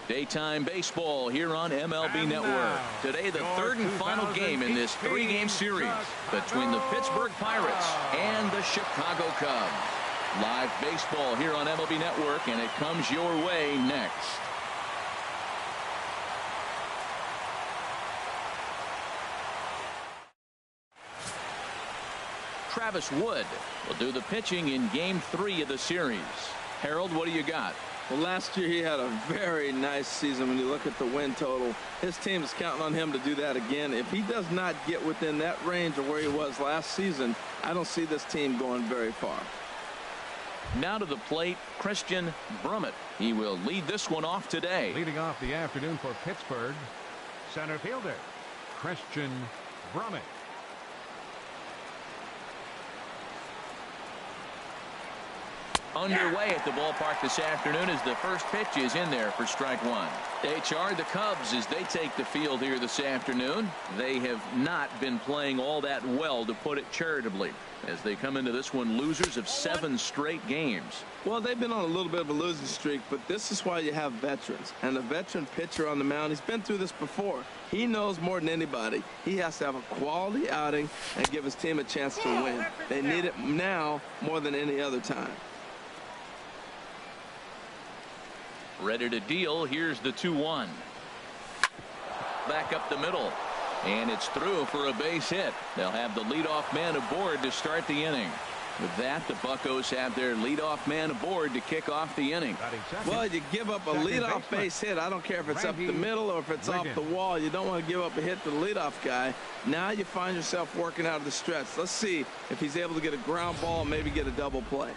Daytime baseball here on MLB Network. Today, the third and final game in this three-game series between the Pittsburgh Pirates and the Chicago Cubs. Live baseball here on MLB Network, and it comes your way next. Travis Wood will do the pitching in Game 3 of the series. Harold, what do you got? Well, last year he had a very nice season. When you look at the win total, his team is counting on him to do that again. If he does not get within that range of where he was last season, I don't see this team going very far. Now to the plate, Christian Brummett. He will lead this one off today. Leading off the afternoon for Pittsburgh, center fielder Christian Brummett. Underway at the ballpark this afternoon as the first pitch is in there for strike one. HR, the Cubs, as they take the field here this afternoon, they have not been playing all that well, to put it charitably, as they come into this one losers of 7 straight games. Well, they've been on a little bit of a losing streak, but this is why you have veterans. And a veteran pitcher on the mound, he's been through this before. He knows more than anybody. He has to have a quality outing and give his team a chance to win. They need it now more than any other time. Ready to deal. Here's the 2-1. Back up the middle. And it's through for a base hit. They'll have the leadoff man aboard to start the inning. With that, the Buccos have their leadoff man aboard to kick off the inning. Well, you give up a leadoff base hit. I don't care if it's up the middle or if it's off the wall. You don't want to give up a hit to the leadoff guy. Now you find yourself working out of the stretch. Let's see if he's able to get a ground ball and maybe get a double play.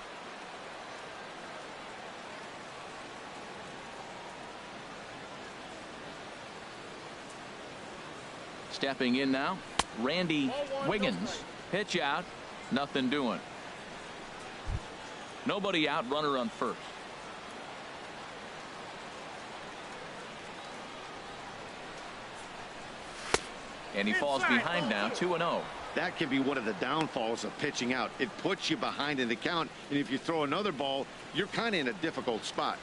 Stepping in now, Randy Wiggins. Pitch out, nothing doing. Nobody out, runner on first. And he falls behind now, 2-0. That can be one of the downfalls of pitching out. It puts you behind in the count, and if you throw another ball, you're kind of in a difficult spot.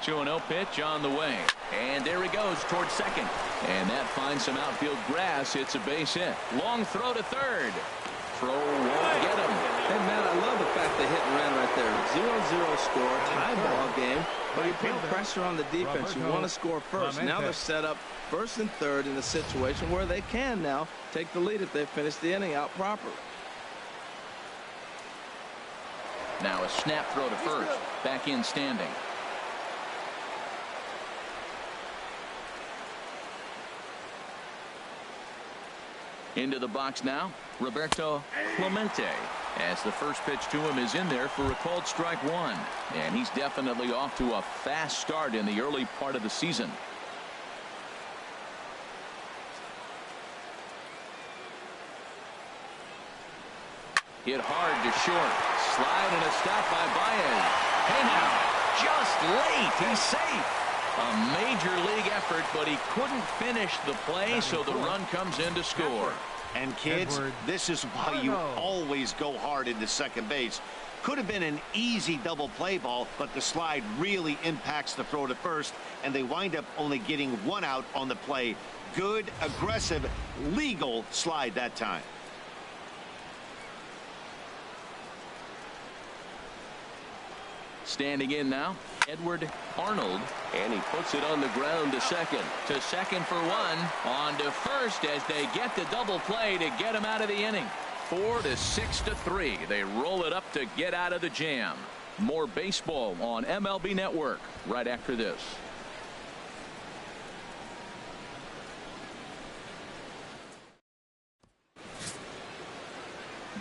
2-0 pitch on the way. And there he goes towards second. And that finds some outfield grass. It's a base hit. Long throw to third. Throw won't get him. Hey, man, I love the fact they hit and ran right there. 0-0 score, tie ball game. But you put pressure on the defense. You want to score first. Now they're set up first and third in a situation where they can now take the lead if they finish the inning out properly. Now a snap throw to first. Back in standing. Into the box now, Roberto Clemente, as the first pitch to him is in there for a called strike one. And he's definitely off to a fast start in the early part of the season. Hit hard to short. Slide and a stop by Baez. Hey now, just late. He's safe. A major league effort, but he couldn't finish the play, so the run comes in to score. And kids, this is why you always go hard into second base. Could have been an easy double play ball, but the slide really impacts the throw to first, and they wind up only getting one out on the play. Good, aggressive, legal slide that time. Standing in now, Edward Arnold, and he puts it on the ground to second. To second for one. On to first as they get the double play to get him out of the inning. 4-6-3. They roll it up to get out of the jam. More baseball on MLB Network right after this.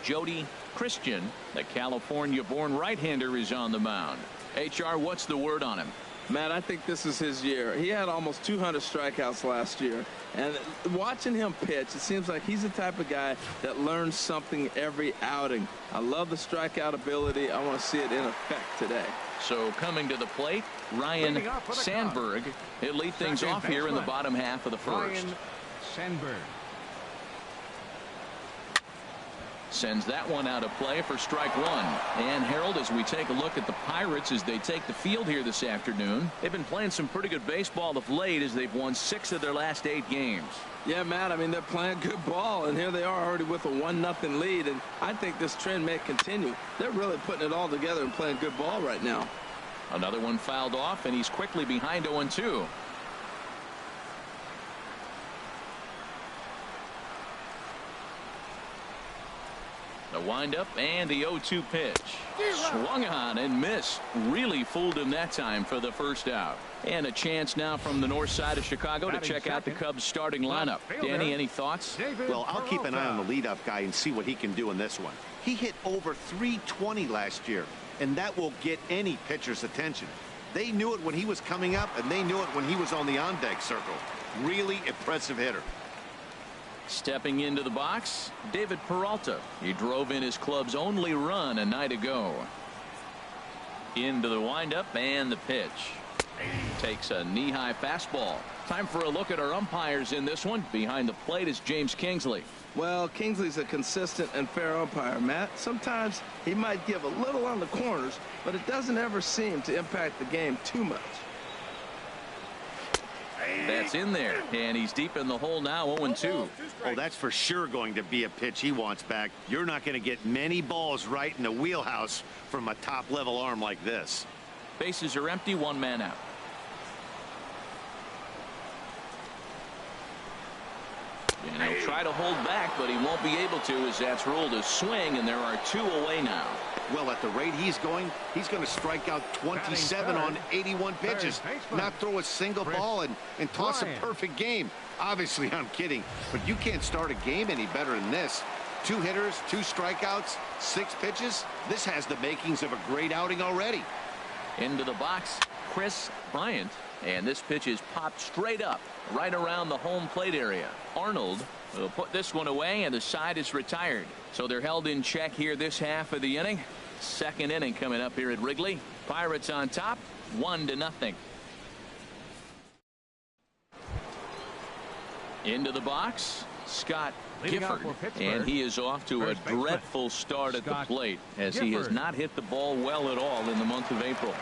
Jody Christian, the California-born right-hander, is on the mound. HR, what's the word on him? Man, I think this is his year. He had almost 200 strikeouts last year. And watching him pitch, it seems like he's the type of guy that learns something every outing. I love the strikeout ability. I want to see it in effect today. So coming to the plate, Ryan Sandberg. He'll lead things off here in the bottom half of the first. Ryan Sandberg. sends that one out of play for strike one. And Harold, as we take a look at the Pirates as they take the field here this afternoon, they've been playing some pretty good baseball of late as they've won 6 of their last 8 games. Yeah, Matt, I mean, they're playing good ball, and here they are already with a 1-0 lead, and I think this trend may continue. They're really putting it all together and playing good ball right now. Another one fouled off, and he's quickly behind 0-2. The windup and the 0-2 pitch. Swung on and missed. Really fooled him that time for the first out. And a chance now from the north side of Chicago to check out the Cubs starting lineup. Danny, any thoughts? Well, I'll keep an eye on the leadoff guy and see what he can do in this one. He hit over 320 last year, and that will get any pitcher's attention. They knew it when he was coming up, and they knew it when he was on the on-deck circle. Really impressive hitter. Stepping into the box, David Peralta. He drove in his club's only run a night ago. Into the windup and the pitch. Takes a knee-high fastball. Time for a look at our umpires in this one. Behind the plate is James Kingsley. Well, Kingsley's a consistent and fair umpire, Matt. Sometimes he might give a little on the corners, but it doesn't ever seem to impact the game too much. That's in there, and he's deep in the hole now, 0-2. Oh, that's for sure going to be a pitch he wants back. You're not going to get many balls right in the wheelhouse from a top-level arm like this. Bases are empty, 1 man out. And he'll try to hold back, but he won't be able to as that's ruled a swing, and there are 2 away now. Well, at the rate he's going to strike out 27 on 81 pitches, not throw a single ball and toss a perfect game. Obviously, I'm kidding, but you can't start a game any better than this. 2 hitters, 2 strikeouts, 6 pitches. This has the makings of a great outing already. Into the box, Chris Bryant, and this pitch is popped straight up right around the home plate area. Arnold will put this one away, and the side is retired. So they're held in check here this half of the inning. Second inning coming up here at Wrigley. Pirates on top, 1-0. Into the box, Scott Gifford, and he is off to a dreadful start at the plate as he has not hit the ball well at all in the month of April.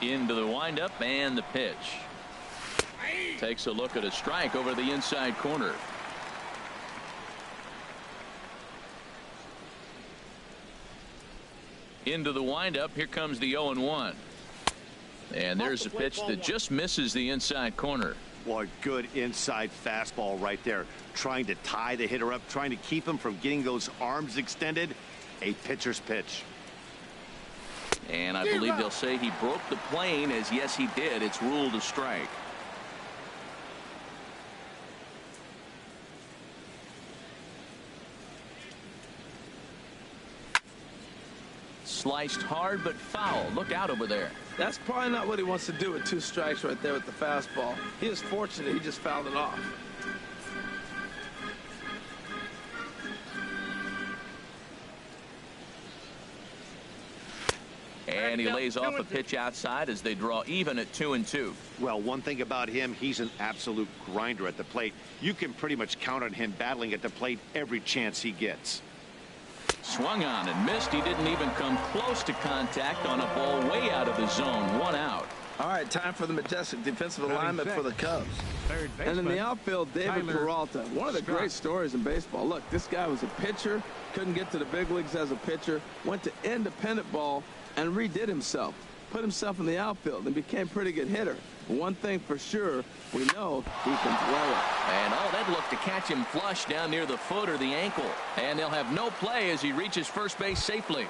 Into the windup and the pitch. Takes a look at a strike over the inside corner. Into the windup. Here comes the 0-1. And there's a pitch that just misses the inside corner. Boy, good inside fastball right there. Trying to tie the hitter up, trying to keep him from getting those arms extended. A pitcher's pitch. And I believe they'll say he broke the plane, as yes he did. It's ruled a strike. Sliced hard but foul. Look out over there. That's probably not what he wants to do with 2 strikes right there with the fastball. He is fortunate he just fouled it off. And he lays off a pitch outside as they draw even at 2-2. Well, one thing about him, he's an absolute grinder at the plate. You can pretty much count on him battling at the plate every chance he gets. Swung on and missed. He didn't even come close to contact on a ball way out of the zone. 1 out. All right, time for the majestic defensive alignment for the Cubs. And in the outfield, David Peralta. One of the great stories in baseball. Look, this guy was a pitcher, couldn't get to the big leagues as a pitcher, went to independent ball and redid himself, put himself in the outfield, and became a pretty good hitter. One thing for sure, we know he can throw it. And that looked to catch him flush down near the foot or the ankle. And they'll have no play as he reaches first base safely.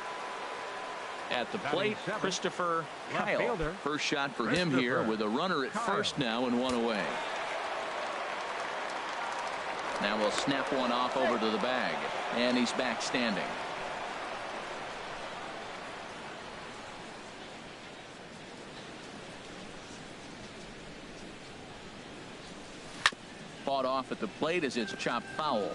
At the plate, Christopher Kyle. First shot for him here with a runner at first now and 1 away. Now we'll snap one off over to the bag. And he's back standing. Fought off at the plate as it's chopped foul.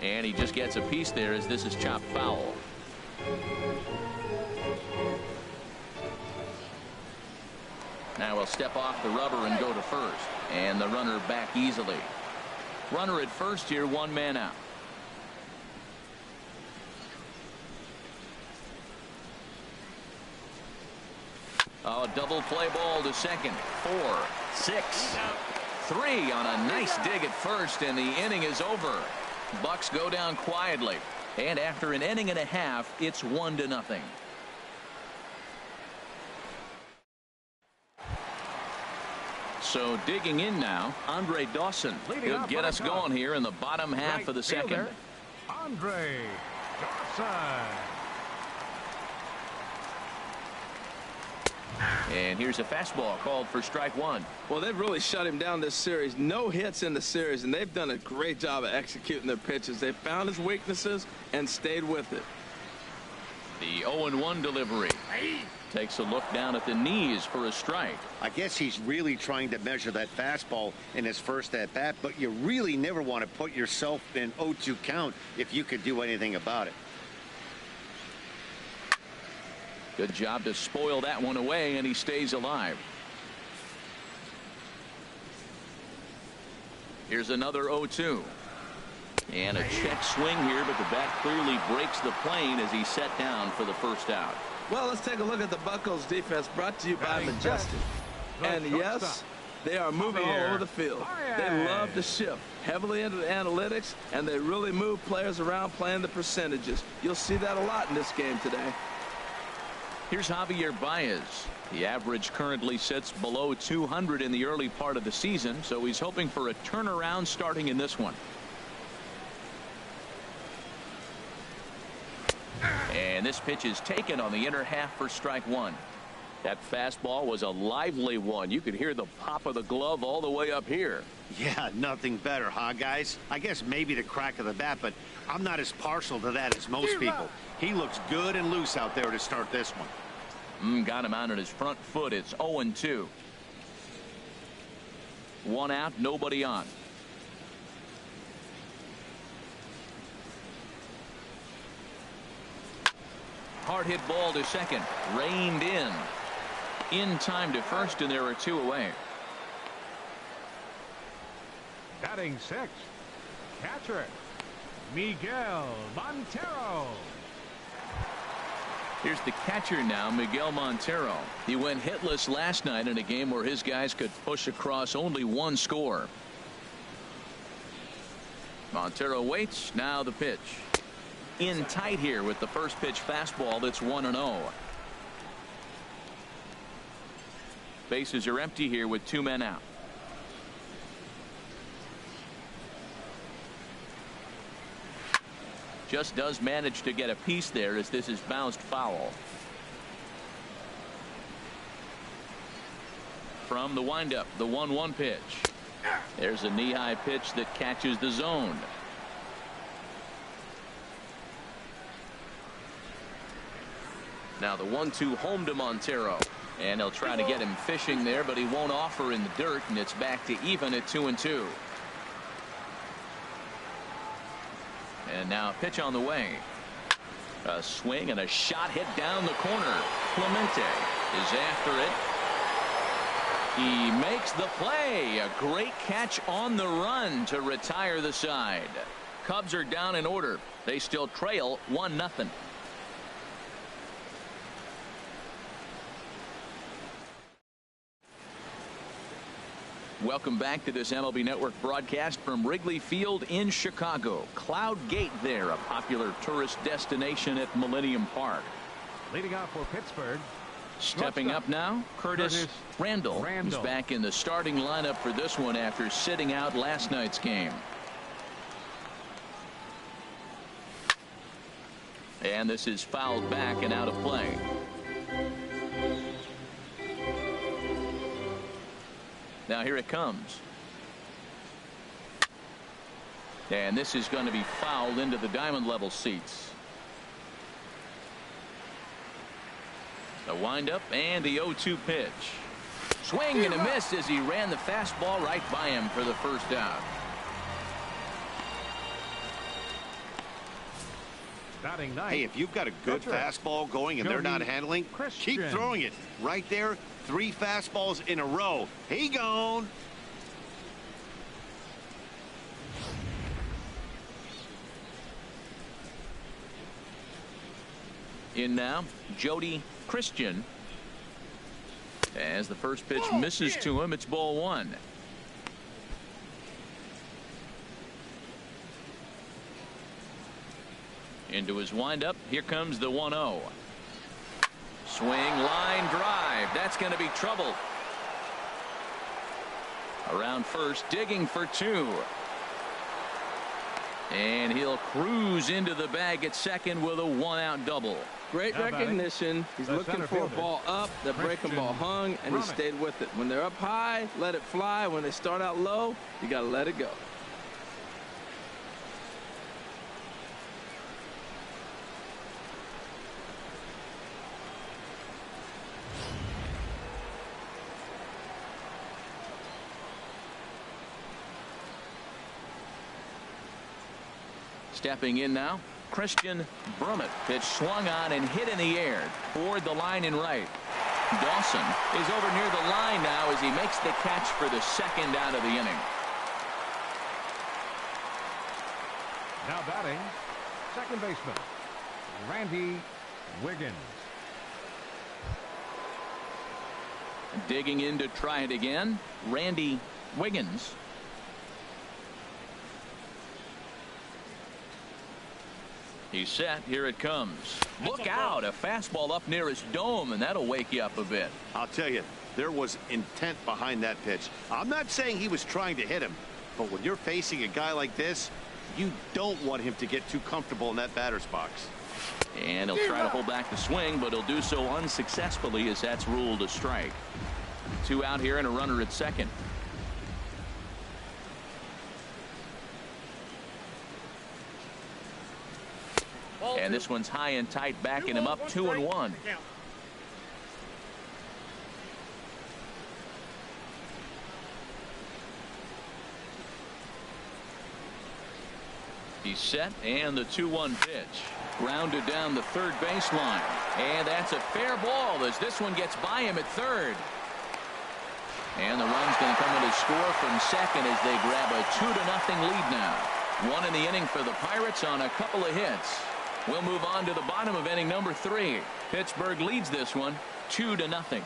And he just gets a piece there as this is chopped foul. Now he'll step off the rubber and go to first. And the runner back easily. Runner at first here, one man out. Oh, double play ball to second. 4, 6, 3 on a nice dig at first, and the inning is over. Bucks go down quietly, and after an inning and a half, it's 1-0. So digging in now, Andre Dawson. He'll get us going here in the bottom half of the second. Andre Dawson. And here's a fastball called for strike one. Well, they've really shut him down this series. No hits in the series, and they've done a great job of executing their pitches. They found his weaknesses and stayed with it. The 0-1 delivery. Takes a look down at the knees for a strike. I guess he's really trying to measure that fastball in his first at bat, but you really never want to put yourself in 0-2 count if you could do anything about it. Good job to spoil that one away, and he stays alive. Here's another 0-2. And a check swing here, but the bat clearly breaks the plane as he's set down for the first out. Well, let's take a look at the Buccos defense, brought to you by Majestic. And yes, they are moving all over the field. They love to shift heavily into the analytics, and they really move players around playing the percentages. You'll see that a lot in this game today. Here's Javier Baez. The average currently sits below 200 in the early part of the season, so he's hoping for a turnaround starting in this one. And this pitch is taken on the inner half for strike one. That fastball was a lively one. You could hear the pop of the glove all the way up here. Yeah, nothing better, huh, guys? I guess maybe the crack of the bat, but I'm not as partial to that as most people. He looks good and loose out there to start this one. Got him out on his front foot. It's 0-2. One out, nobody on. Hard hit ball to second. Reined in. In time to first, and there are two away. Batting sixth, catcher Miguel Montero. Here's the catcher now, Miguel Montero. He went hitless last night in a game where his guys could push across only one score. Montero waits. Now the pitch. In tight here with the first pitch fastball. That's 1-0. Bases are empty here with two men out. Just does manage to get a piece there as this is bounced foul. From the windup, the 1-1 pitch. There's a knee-high pitch that catches the zone. Now the 1-2 home to Montero, and they'll try to get him fishing there, but he won't offer in the dirt, and it's back to even at 2-2. And now a pitch on the way. A swing and a shot hit down the corner. Clemente is after it. He makes the play. A great catch on the run to retire the side. Cubs are down in order. They still trail 1-0. Welcome back to this MLB Network broadcast from Wrigley Field in Chicago. Cloud Gate there, a popular tourist destination at Millennium Park. Leading off for Pittsburgh. Stepping up now, Curtis Randall. He's back in the starting lineup for this one after sitting out last night's game. And this is fouled back and out of play. Now here it comes. And this is going to be fouled into the diamond level seats. The windup and the 0-2 pitch. Swing and a miss as he ran the fastball right by him for the first out. Batting ninth. Hey, if you've got a good fastball going and they're not handling, keep throwing it. Right there, 3 fastballs in a row. He gone. In now, Jody Christian. As the first pitch misses to him, it's ball 1. Into his windup. Here comes the 1-0. Swing, line drive. That's going to be trouble. Around first, digging for 2. And he'll cruise into the bag at second with a 1-out double. Great recognition. He's looking for a ball up. The breaking ball hung, and he stayed with it. When they're up high, let it fly. When they start out low, you got to let it go. Stepping in now, Christian Brummett. Pitch swung on and hit in the air toward the line and right. Dawson is over near the line now as he makes the catch for the 2nd out of the inning. Now batting, second baseman, Randy Wiggins. Digging in to try it again, Randy Wiggins. He's set. Here it comes. Look out. A fastball up near his dome, and that'll wake you up a bit. I'll tell you, there was intent behind that pitch. I'm not saying he was trying to hit him, but when you're facing a guy like this, you don't want him to get too comfortable in that batter's box. And he'll try to hold back the swing, but he'll do so unsuccessfully as that's ruled a strike. 2 out here and a runner at second. And this one's high and tight, backing him up 2-1. He's set, and the 2-1 pitch. Grounded down the third baseline. And that's a fair ball as this one gets by him at third. And the run's going to come in to score from second as they grab a 2-0 lead now. 1 in the inning for the Pirates on a couple of hits. We'll move on to the bottom of inning number 3. Pittsburgh leads this one 2-0.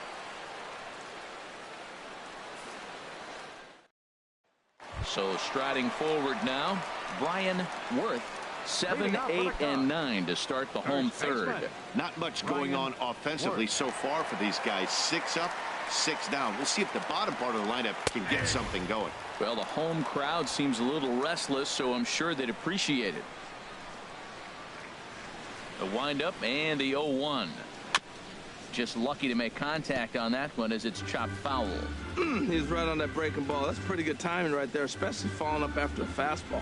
So striding forward now, Brian Worth, 7, 8, and 9 to start the home third. Not much going on offensively so far for these guys. 6 up, 6 down. We'll see if the bottom part of the lineup can get something going. Well, the home crowd seems a little restless, so I'm sure they'd appreciate it. The windup and the 0-1. Just lucky to make contact on that one as it's chopped foul. He's right on that breaking ball. That's pretty good timing right there, especially falling up after a fastball.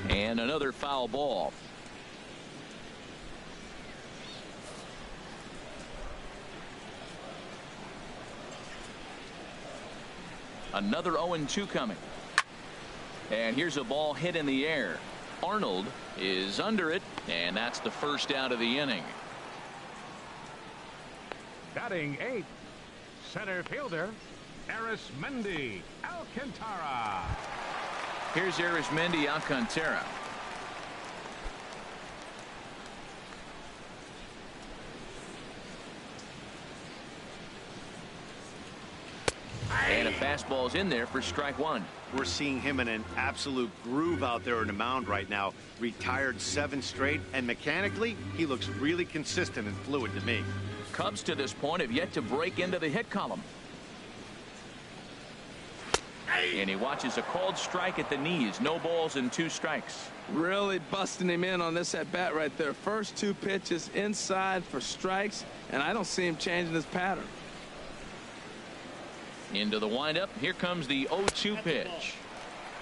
And another foul ball. Another 0-2 coming. And here's a ball hit in the air. Arnold is under it, and that's the 1st out of the inning. Batting 8th, center fielder, Arismendi Alcantara. Here's Arismendi Alcantara. And a fastball's in there for strike 1. We're seeing him in an absolute groove out there on the mound right now. Retired 7 straight, and mechanically, he looks really consistent and fluid to me. Cubs to this point have yet to break into the hit column. And he watches a called strike at the knees. No balls and 2 strikes. Really busting him in on this at bat right there. First 2 pitches inside for strikes, and I don't see him changing his pattern. Into the windup. Here comes the 0-2 pitch.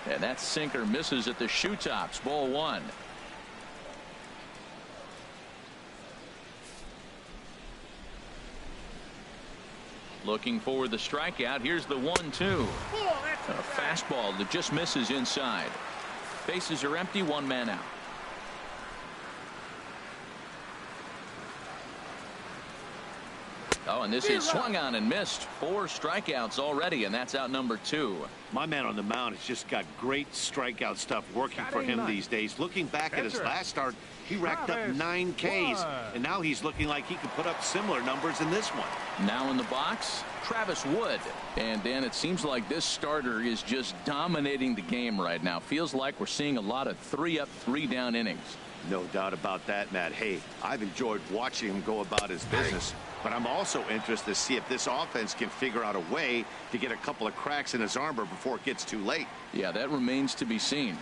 And that sinker misses at the shoe tops. Ball 1. Looking for the strikeout. Here's the 1-2. A fastball that just misses inside. Bases are empty. 1 man out. Oh, and this is swung on and missed. 4 strikeouts already, and that's out number 2. My man on the mound has just got great strikeout stuff working for him these days. Looking back at his last start, he racked up 9 Ks, and now he's looking like he could put up similar numbers in this one. Now in the box, Travis Wood. And Dan, it seems like this starter is just dominating the game right now. Feels like we're seeing a lot of 3-up, 3-down innings. No doubt about that, Matt. Hey, I've enjoyed watching him go about his business, but I'm also interested to see if this offense can figure out a way to get a couple of cracks in his armor before it gets too late. Yeah, that remains to be seen.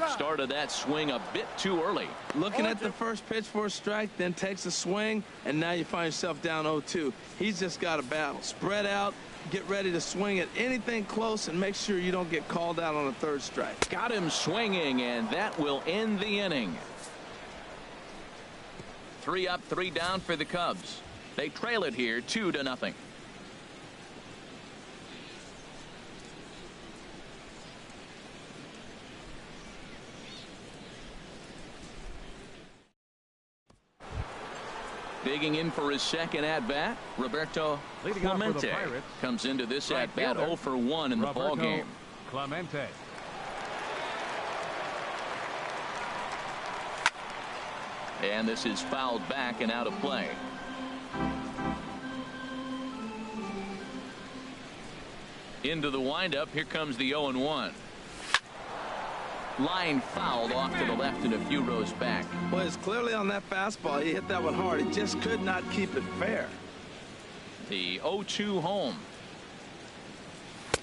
Started that swing a bit too early. Looking at the first pitch for a strike, then takes a swing, and now you find yourself down 0-2. He's just got a battle. Spread out, get ready to swing at anything close, and make sure you don't get called out on a 3rd strike. Got him swinging, and that will end the inning. 3 up, 3 down for the Cubs. They trail it here 2-0. Digging in for his second at-bat, Roberto Clemente comes into this at-bat 0 for 1 in the ball game. Clemente. And this is fouled back and out of play. Into the windup. Here comes the 0-1. Line fouled off to the left and a few rows back. Well, it's clearly on that fastball. He hit that one hard. He just could not keep it fair. The 0-2 home.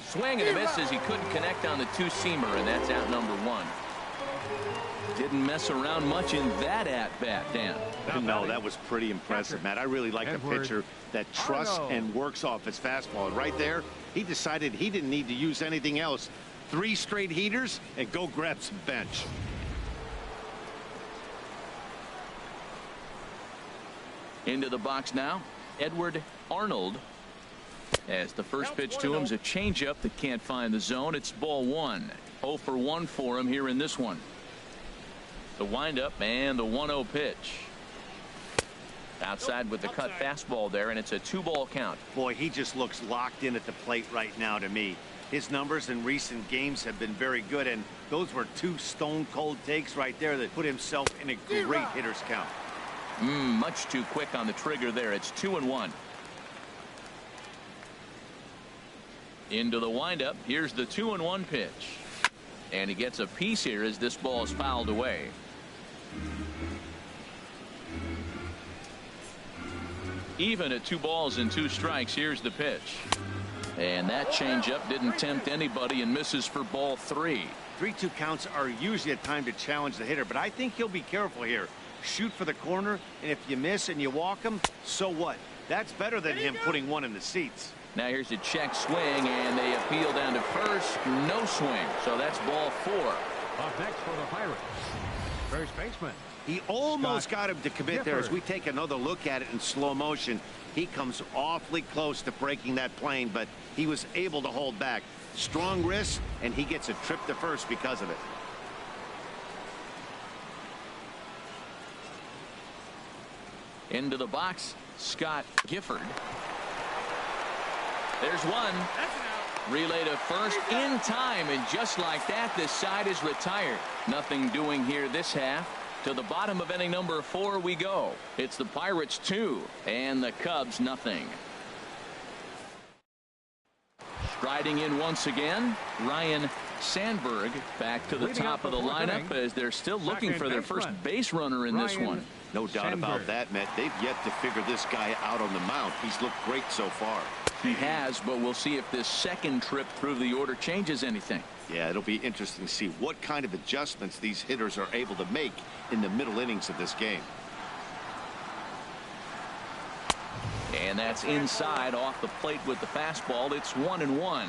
Swing and a miss as he couldn't connect on the 2-seamer, and that's out number 1. Didn't mess around much in that at-bat, Dan. No, that was pretty impressive, Matt. I really like a pitcher that trusts and works off his fastball. And right there, he decided he didn't need to use anything else. 3 straight heaters and go grab some bench. Into the box now, Edward Arnold. As the first pitch to him is a changeup that can't find the zone. It's ball 1. 0 for 1 for him here in this one. The windup and the 1-0 pitch. Outside with the cut fastball there, and it's a 2-ball count. Boy, he just looks locked in at the plate right now to me. His numbers in recent games have been very good, and those were 2 stone-cold takes right there that put himself in a great hitter's count. Much too quick on the trigger there. It's 2-1. Into the windup. Here's the 2-1 pitch. And he gets a piece here as this ball is fouled away. Even at 2 balls and 2 strikes. Here's the pitch. And that changeup didn't tempt anybody and misses for ball 3. 3-2 counts are usually a time to challenge the hitter, but I think he'll be careful here. Shoot for the corner, and if you miss and you walk him, so what? That's better than him putting one in the seats. Now here's a check swing, and they appeal down to first. No swing. So that's ball 4. Up next for the Pirates, first baseman. He almost got him to commit there. As we take another look at it in slow motion, he comes awfully close to breaking that plane, but he was able to hold back. Strong wrist, and he gets a trip to first because of it. Into the box, Scott Gifford. There's one. Relay to first in time, and just like that, this side is retired. Nothing doing here this half. To the bottom of inning number 4 we go. It's the Pirates 2 and the Cubs nothing. Striding in once again, Ryan Sandberg back to the top of the lineup as they're still looking for their first base runner in this one. No doubt about that, Matt. They've yet to figure this guy out on the mound. He's looked great so far. He has, but we'll see if this second trip through the order changes anything. Yeah, it'll be interesting to see what kind of adjustments these hitters are able to make in the middle innings of this game. And that's inside off the plate with the fastball. It's 1-1.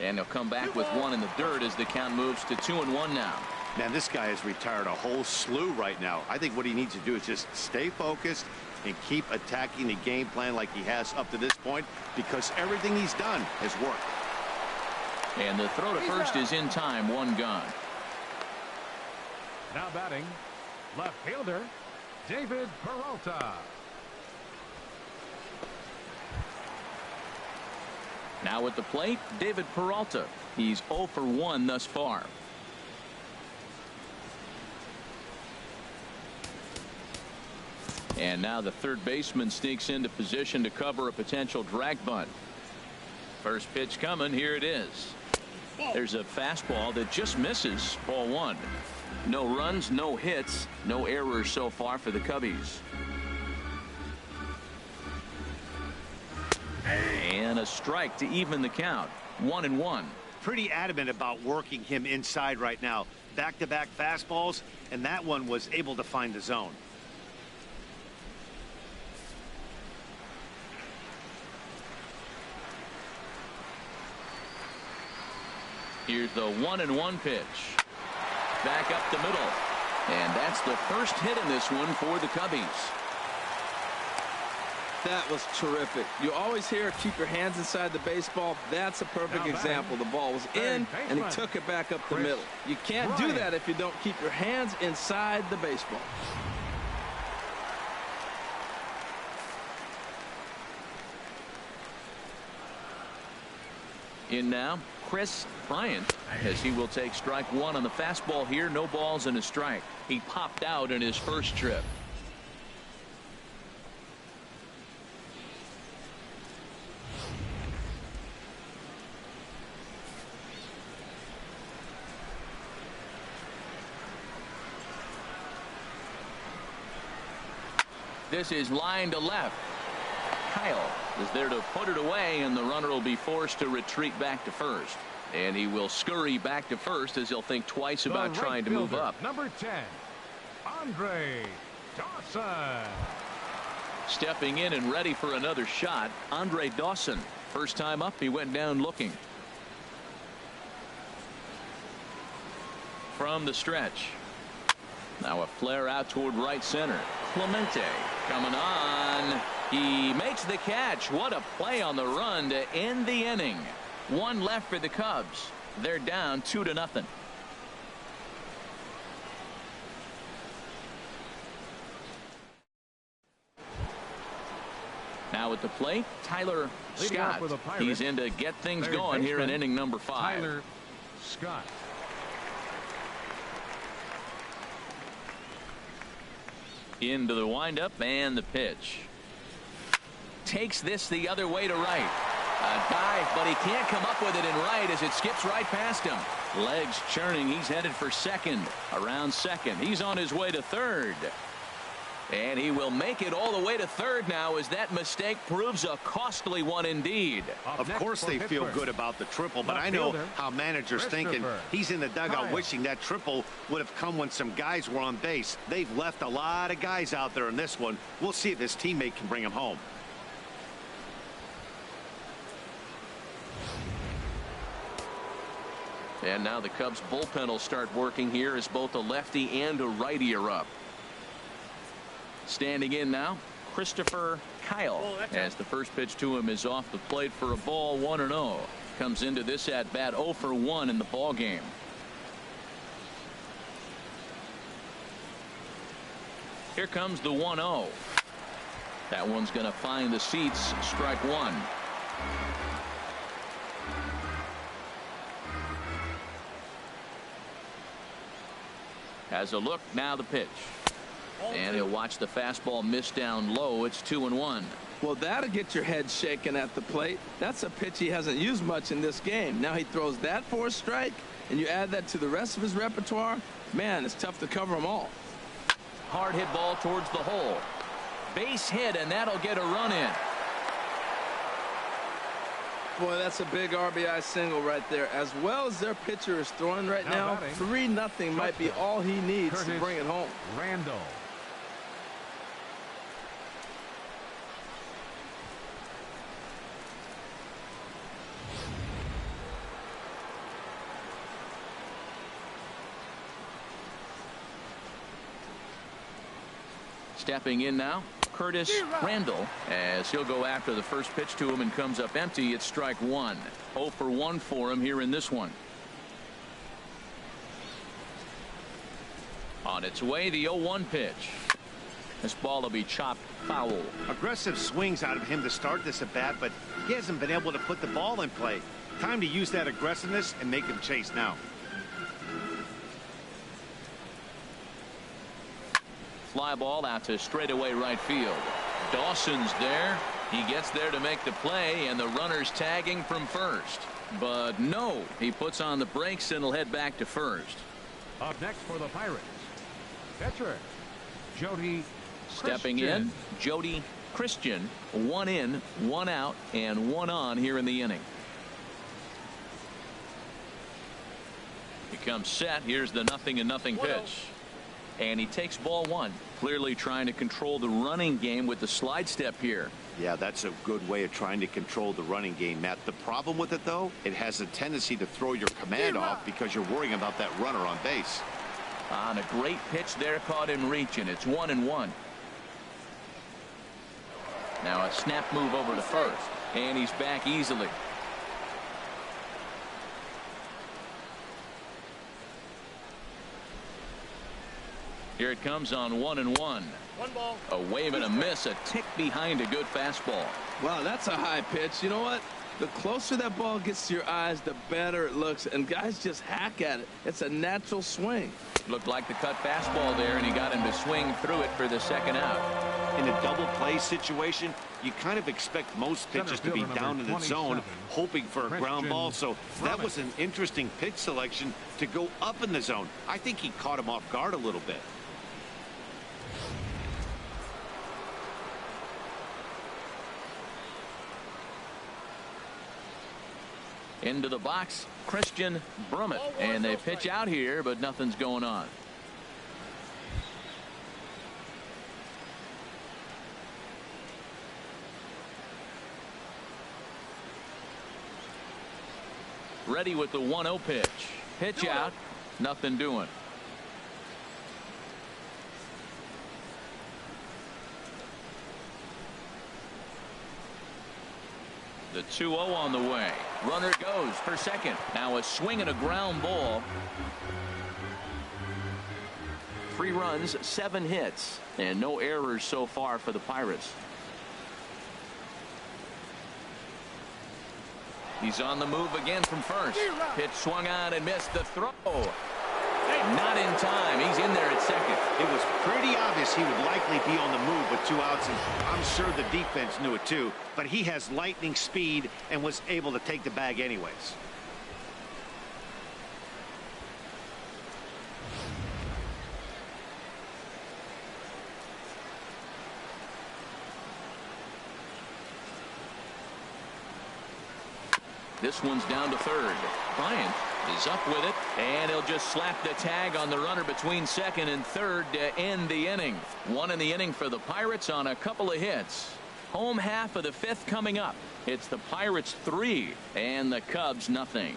And they'll come back with 1 in the dirt as the count moves to 2-1 now. Man, this guy has retired a whole slew right now. I think what he needs to do is just stay focused and keep attacking the game plan like he has up to this point, because everything he's done has worked. And the throw to first is in time. One gone. Now batting, left fielder, David Peralta. Now at the plate, David Peralta. He's 0 for 1 thus far. And now the third baseman sneaks into position to cover a potential drag bunt. First pitch coming. Here it is. There's a fastball that just misses. Ball one. No runs, no hits, no errors so far for the Cubbies. And a strike to even the count. 1-1. Pretty adamant about working him inside right now. Back-to-back fastballs, and that one was able to find the zone. Here's the 1-1 pitch. Back up the middle. And that's the first hit in this one for the Cubbies. That was terrific. You always hear keep your hands inside the baseball. That's a perfect example. The ball was in and he took it back up the middle. You can't do that if you don't keep your hands inside the baseball. In now, Chris Bryant, as he will take strike one on the fastball here. No balls and a strike. He popped out in his first trip. This is line to left. Kyle is there to put it away, and the runner will be forced to retreat back to first. And he will scurry back to first as he'll think twice about trying to move up. Number 10, Andre Dawson. Stepping in and ready for another shot, Andre Dawson. First time up, he went down looking. From the stretch. Now a flare out toward right center. Clemente coming on. He makes the catch. What a play on the run to end the inning. One left for the Cubs. They're down 2-0. Now at the plate, Tyler Scott. He's in to get things going here in inning number 5. Tyler Scott. Into the windup and the pitch. Takes this the other way to right. A dive, but he can't come up with it in right as it skips right past him. Legs churning. He's headed for second. Around second. He's on his way to third. And he will make it all the way to third now as that mistake proves a costly one indeed. Of course they feel good about the triple, but I know how managers thinking. He's in the dugout wishing that triple would have come when some guys were on base. They've left a lot of guys out there in this one. We'll see if his teammate can bring him home. And now the Cubs bullpen will start working here as both a lefty and a righty are up. Standing in now, Christopher Kyle, as the first pitch to him is off the plate for a ball. 1-0. Comes into this at bat 0 for 1 in the ball game. Here comes the 1-0. That one's going to find the seats. Strike one. Has a look. Now the pitch. And he'll watch the fastball miss down low. It's 2-1. Well, that'll get your head shaken at the plate. That's a pitch he hasn't used much in this game. Now he throws that for a strike, and you add that to the rest of his repertoire. Man, it's tough to cover them all. Hard hit ball towards the hole. Base hit, and that'll get a run in. Boy, that's a big RBI single right there. As well as their pitcher is throwing right now, 3-0 might be all he needs to bring it home. Randall. Stepping in now, Curtis Randall, as he'll go after the first pitch to him and comes up empty. It's strike one. 0 for 1 for him here in this one. On its way, the 0-1 pitch. This ball will be chopped foul. Aggressive swings out of him to start this at bat, but he hasn't been able to put the ball in play. Time to use that aggressiveness and make him chase now. Fly ball out to straightaway right field. Dawson's there. He gets there to make the play, and the runner's tagging from first. But no, he puts on the brakes and will head back to first. Up next for the Pirates, pitcher Jody Stepping Christian. in, Jody Christian. 1 in, 1 out, and 1 on here in the inning. He comes set. Here's the 0-0 pitch. And he takes ball 1. Clearly trying to control the running game with the slide step here. Yeah, that's a good way of trying to control the running game, Matt. The problem with it, though, it has a tendency to throw your command off because you're worrying about that runner on base. On a great pitch there, caught him reaching. It's 1-1. Now a snap move over to first, and he's back easily. Here it comes on 1-1. 1 ball. A wave and a miss, a tick behind a good fastball. Wow, that's a high pitch. You know what? The closer that ball gets to your eyes, the better it looks, and guys just hack at it. It's a natural swing. Looked like the cut fastball there, and he got him to swing through it for the second out. In a double play situation, you kind of expect most pitchers to be down in the zone, hoping for a ground ball. So that was an interesting pitch selection to go up in the zone. I think he caught him off guard a little bit. Into the box, Christian Brummett, and they pitch out here, but nothing's going on. Ready with the 1-0 pitch. Pitch out, nothing doing. The 2-0 on the way. Runner goes for second. Now a swing and a ground ball. 3 runs, 7 hits, and no errors so far for the Pirates. He's on the move again from first. Pitch swung on and missed the throw. Not in time. He's in there at second. It was pretty obvious he would likely be on the move with 2 outs, and I'm sure the defense knew it too. But he has lightning speed and was able to take the bag anyways. This one's down to third. Bryant is up with it, and he'll just slap the tag on the runner between second and third to end the inning. 1 in the inning for the Pirates on a couple of hits. Home half of the 5th coming up. It's the Pirates 3 and the Cubs nothing.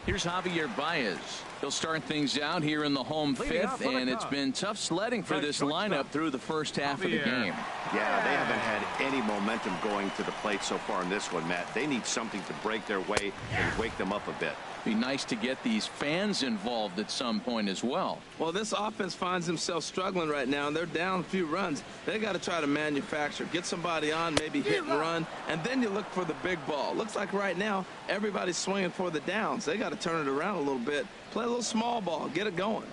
Here's Javier Baez. He'll start things out here in the home 5th, and it's been tough sledding for this lineup through the first half of the game. Yeah, they haven't had any momentum going to the plate so far in this one, Matt. They need something to break their way and wake them up a bit. Be nice to get these fans involved at some point as well. Well, this offense finds themselves struggling right now, and they're down a few runs. They got to try to manufacture, get somebody on, maybe hit and run, and then you look for the big ball. Looks like right now everybody's swinging for the downs. They got to turn it around a little bit, play a little small ball, get it going.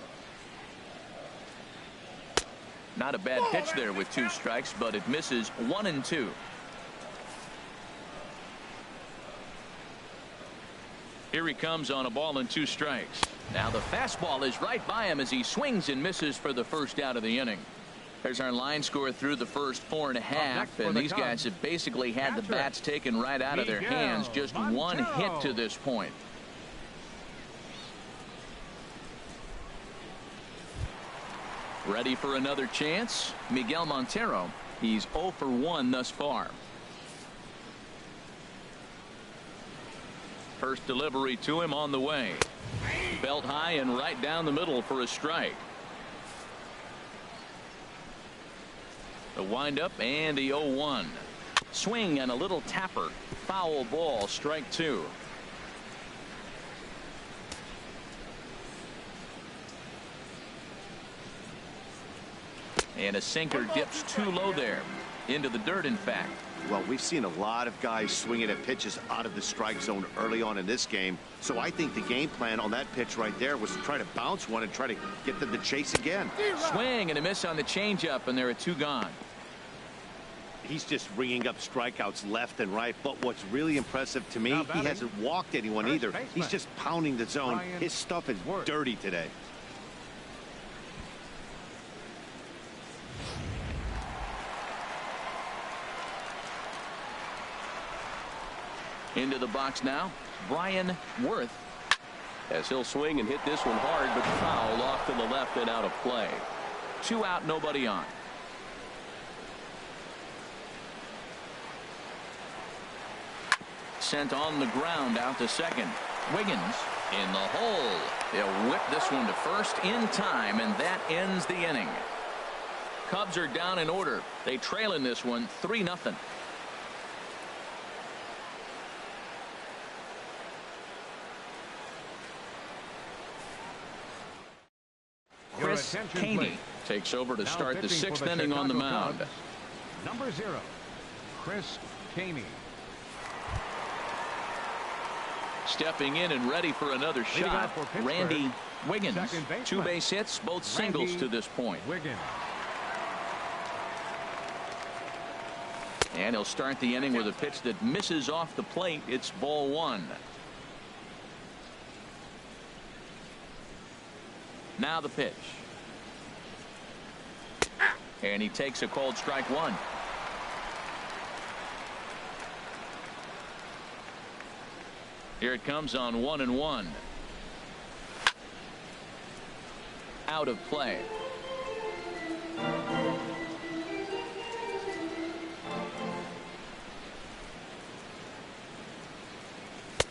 Not a bad pitch there with 2 strikes, but it misses 1-2. Here he comes on a ball and 2 strikes. Now the fastball is right by him as he swings and misses for the first out of the inning. There's our line score through the first 4.5, and these guys have basically had the bats taken right out of their hands. Just 1 hit to this point. Ready for another chance? Miguel Montero. He's 0 for 1 thus far. First delivery to him on the way. Belt high and right down the middle for a strike. The windup and the 0-1. Swing and a little tapper. Foul ball, strike two. And a sinker dips too low there. Into the dirt, in fact. Well, we've seen a lot of guys swinging at pitches out of the strike zone early on in this game. So I think the game plan on that pitch right there was to try to bounce one and try to get them to chase again. Swing and a miss on the changeup, and there are two gone. He's just ringing up strikeouts left and right. But what's really impressive to me, he hasn't walked anyone either. He's just pounding the zone. His stuff is dirty today. Into the box now, Brian Worth. As he'll swing and hit this one hard, but foul off to the left and out of play. 2 out, nobody on. Sent on the ground out to second. Wiggins in the hole. They'll whip this one to first in time, and that ends the inning. Cubs are down in order. They trail in this one 3-0. Chris Caney takes over to start the 6th inning on the mound. Number 0, Chris Caney. Stepping in and ready for another shot, Randy Wiggins. 2 base hits, both singles to this point. Wiggins. And he'll start the inning with a pitch that misses off the plate. It's ball 1. Now the pitch. And he takes a called strike 1. Here it comes on 1-1. Out of play.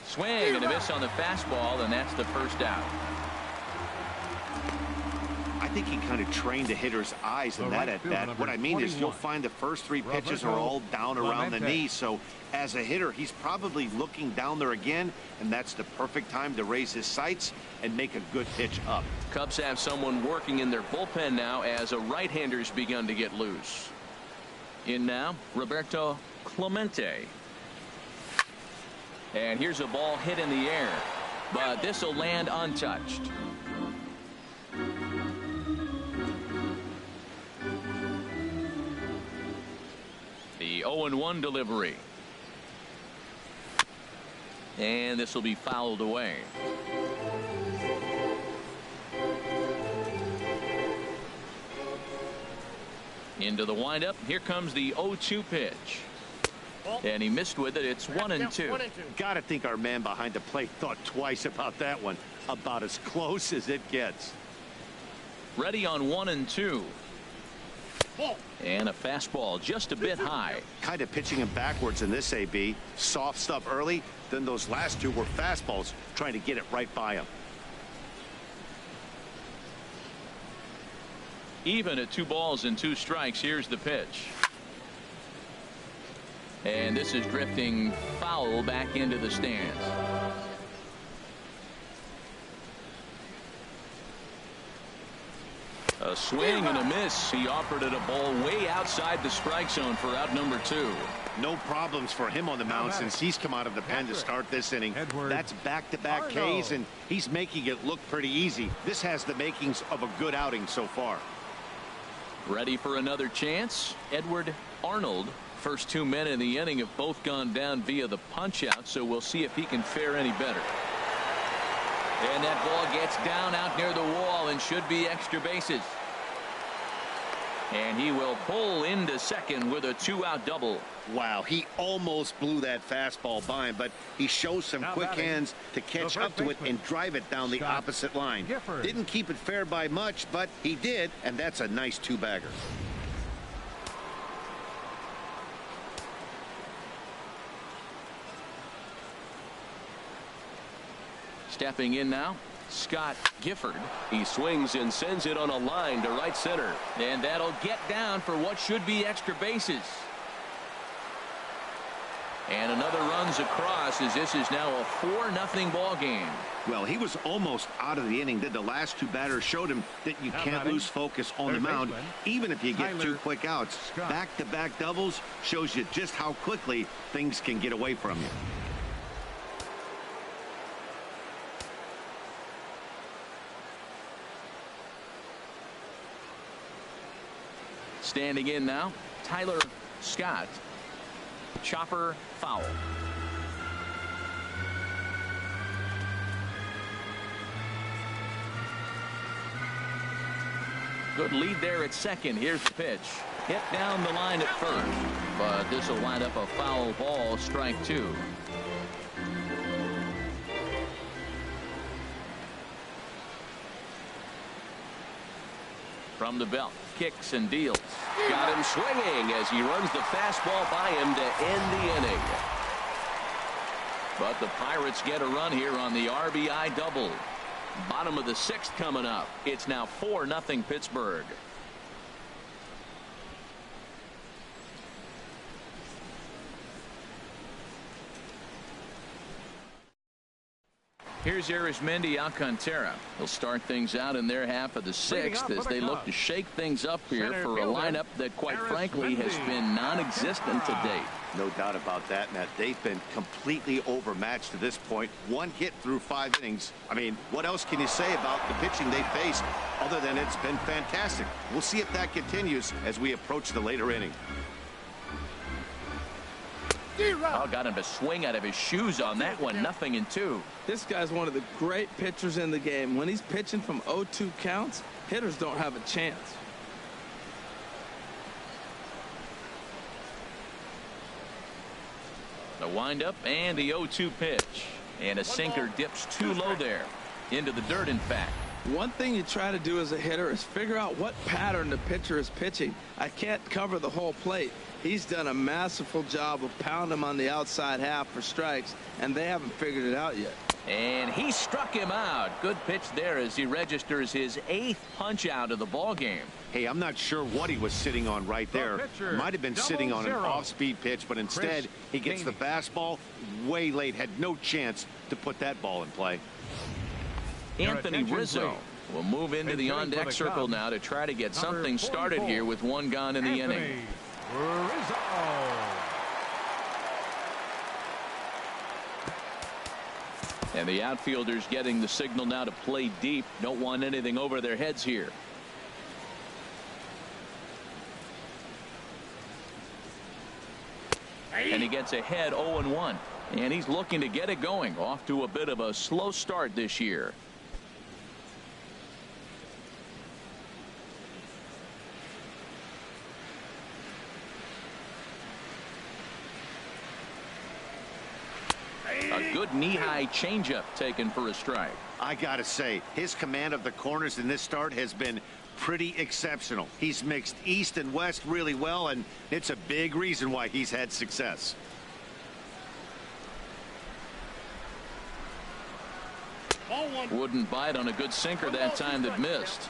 Swing and a miss on the fastball, and that's the first out. I think he kind of trained the hitter's eyes in that at bat. What I mean is you'll find the first 3 pitches are all down around the knee. So as a hitter, he's probably looking down there again, and that's the perfect time to raise his sights and make a good pitch up. Cubs have someone working in their bullpen now as a right-hander's begun to get loose. In now, Roberto Clemente. And here's a ball hit in the air, but this will land untouched. The 0-1 delivery. And this will be fouled away. Into the windup. Here comes the 0-2 pitch. And he missed with it. It's 1-2. Gotta think our man behind the plate thought twice about that one. About as close as it gets. Ready on 1-2. And a fastball just a bit high. Kind of pitching him backwards in this AB. Soft stuff early. Then those last 2 were fastballs, trying to get it right by him. Even at 2 balls and 2 strikes. Here's the pitch. And this is drifting foul back into the stands. A swing and a miss. He offered it a ball way outside the strike zone for out number 2. No problems for him on the mound since he's come out of the pen to start this inning. That's back-to-back Ks, and he's making it look pretty easy. This has the makings of a good outing so far. Ready for another chance. Edward Arnold. First 2 men in the inning have both gone down via the punch-out, so we'll see if he can fare any better. And that ball gets down out near the wall and should be extra bases. And he will pull into second with a 2-out double. Wow, he almost blew that fastball by him, but he shows some quick hands to catch up to it and drive it down the opposite line. Didn't keep it fair by much, but he did, and that's a nice 2-bagger. Stepping in now, Scott Gifford. He swings and sends it on a line to right center. And that'll get down for what should be extra bases. And another runs across as this is now a 4-0 ball game. Well, he was almost out of the inning. The last two batters showed him that you can't lose focus on the mound, even if you get two quick outs. Back-to-back doubles shows you just how quickly things can get away from you. Standing in now, Tyler Scott. Chopper foul. Good lead there at second. Here's the pitch. Hit down the line at first, but this will wind up a foul ball, strike 2. From the belt, kicks and deals. Got him swinging as he runs the fastball by him to end the inning. But the Pirates get a run here on the RBI double. Bottom of the 6th coming up. It's now 4-0 Pittsburgh. Here's Arismendi Alcantara. He'll start things out in their half of the 6th as they look to shake things up here for a lineup that, quite frankly, has been non-existent to date. No doubt about that, Matt. They've been completely overmatched to this point. 1 hit through 5 innings. I mean, what else can you say about the pitching they faced other than it's been fantastic? We'll see if that continues as we approach the later inning. Oh, got him to swing out of his shoes on that one. 0-2. This guy's one of the great pitchers in the game. When he's pitching from 0-2 counts, hitters don't have a chance. The windup and the 0-2 pitch. And a sinker dips too low there. Into the dirt, in fact. One thing you try to do as a hitter is figure out what pattern the pitcher is pitching. I can't cover the whole plate. He's done a masterful job of pounding him on the outside half for strikes, and they haven't figured it out yet. And he struck him out. Good pitch there as he registers his 8th punch out of the ball game. Hey, I'm not sure what he was sitting on right there. Might have been sitting on an off-speed pitch, but instead he gets the fastball way late. Had no chance to put that ball in play. Anthony Rizzo will move into the on-deck circle now to try to get something started here with 1 gone in the inning. Rizzo. And the outfielders getting the signal now to play deep. Don't want anything over their heads here. And he gets ahead 0-1. And he's looking to get it going. Off to a bit of a slow start this year. A good knee-high changeup taken for a strike. I gotta say, his command of the corners in this start has been pretty exceptional. He's mixed east and west really well, and it's a big reason why he's had success. Wouldn't bite on a good sinker that time that missed.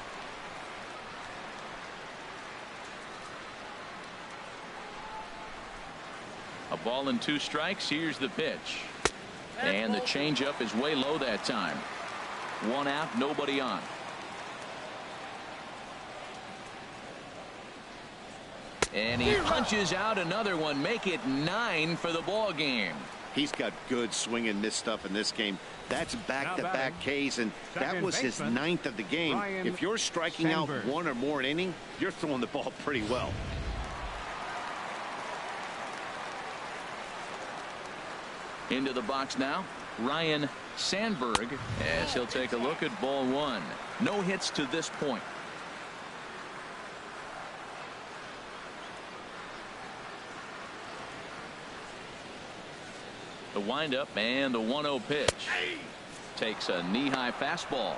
A ball and 2 strikes. Here's the pitch. And the changeup is way low that time. 1 out, nobody on. And he punches out another one. Make it 9 for the ball game. He's got good swing and miss stuff in this game. That's back-to-back Ks, and that was his 9th of the game. If you're striking out 1 or more an inning, you're throwing the ball pretty well. Into the box now, Ryan Sandberg, as he'll take a look at ball 1. No hits to this point. The windup and the 1-0 pitch. Takes a knee-high fastball.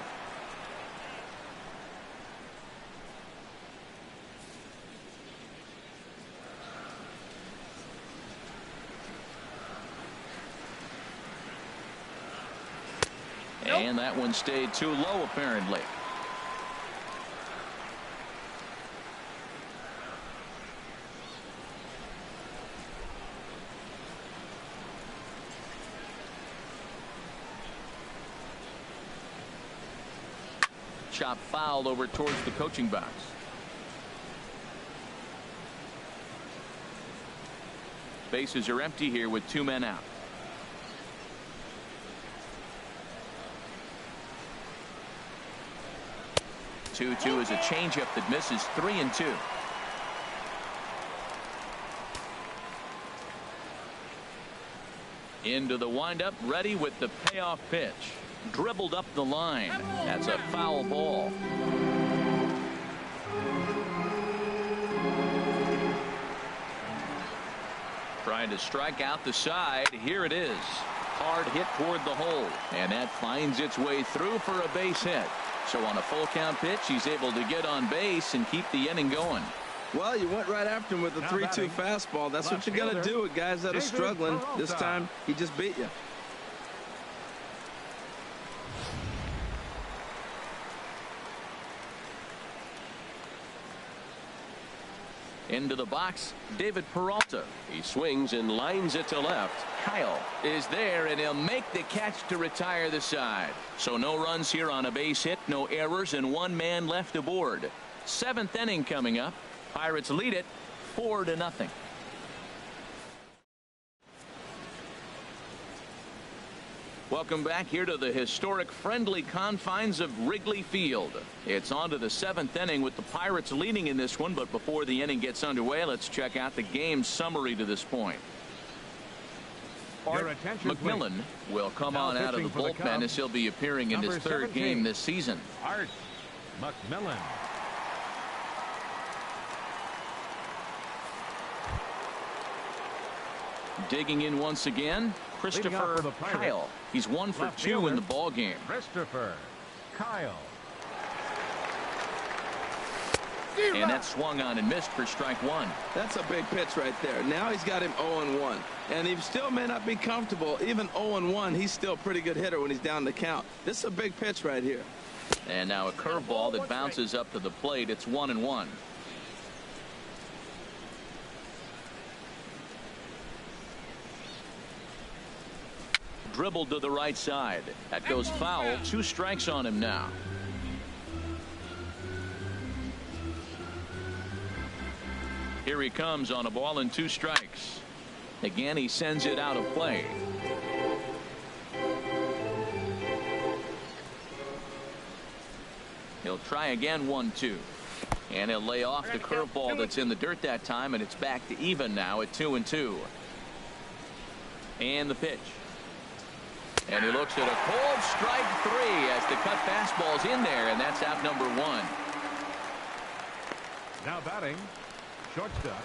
And that one stayed too low, apparently. Chop foul over towards the coaching box. Bases are empty here with 2 men out. Two is a changeup that misses. 3-2. Into the windup, ready with the payoff pitch. Dribbled up the line. That's a foul ball. Trying to strike out the side. Here it is. Hard hit toward the hole. And that finds its way through for a base hit. So on a full count pitch, he's able to get on base and keep the inning going. Well, you went right after him with a 3-2 fastball. That's what you got to do with guys that are struggling. This time, he just beat you. Into the box, David Peralta. He swings and lines it to left. Kyle is there, and he'll make the catch to retire the side. So no runs here on a base hit, no errors, and 1 man left aboard. 7th inning coming up. Pirates lead it 4-0. Welcome back here to the historic friendly confines of Wrigley Field. It's on to the 7th inning with the Pirates leading in this one, but before the inning gets underway, let's check out the game summary to this point. Art McMillan will come on out of the bullpen as he'll be appearing in his 3rd game this season. Art McMillan. Digging in once again, Christopher Kyle. He's 1 for 2 in the ball game. Christopher Kyle. And that swung on and missed for strike 1. That's a big pitch right there. Now he's got him 0-1. And he still may not be comfortable. Even 0-1, he's still a pretty good hitter when he's down the count. This is a big pitch right here. And now a curveball that bounces up to the plate. It's 1-1. Dribbled to the right side. That goes foul. 2 strikes on him now. Here he comes on a ball and 2 strikes. Again, he sends it out of play. He'll try again. 1-2. And he'll lay off the curveball that's in the dirt that time, and it's back to even now at 2-2. And the pitch. And he looks at a cold strike 3 as the cut fastball's in there, and that's out number 1. Now batting, shortstop,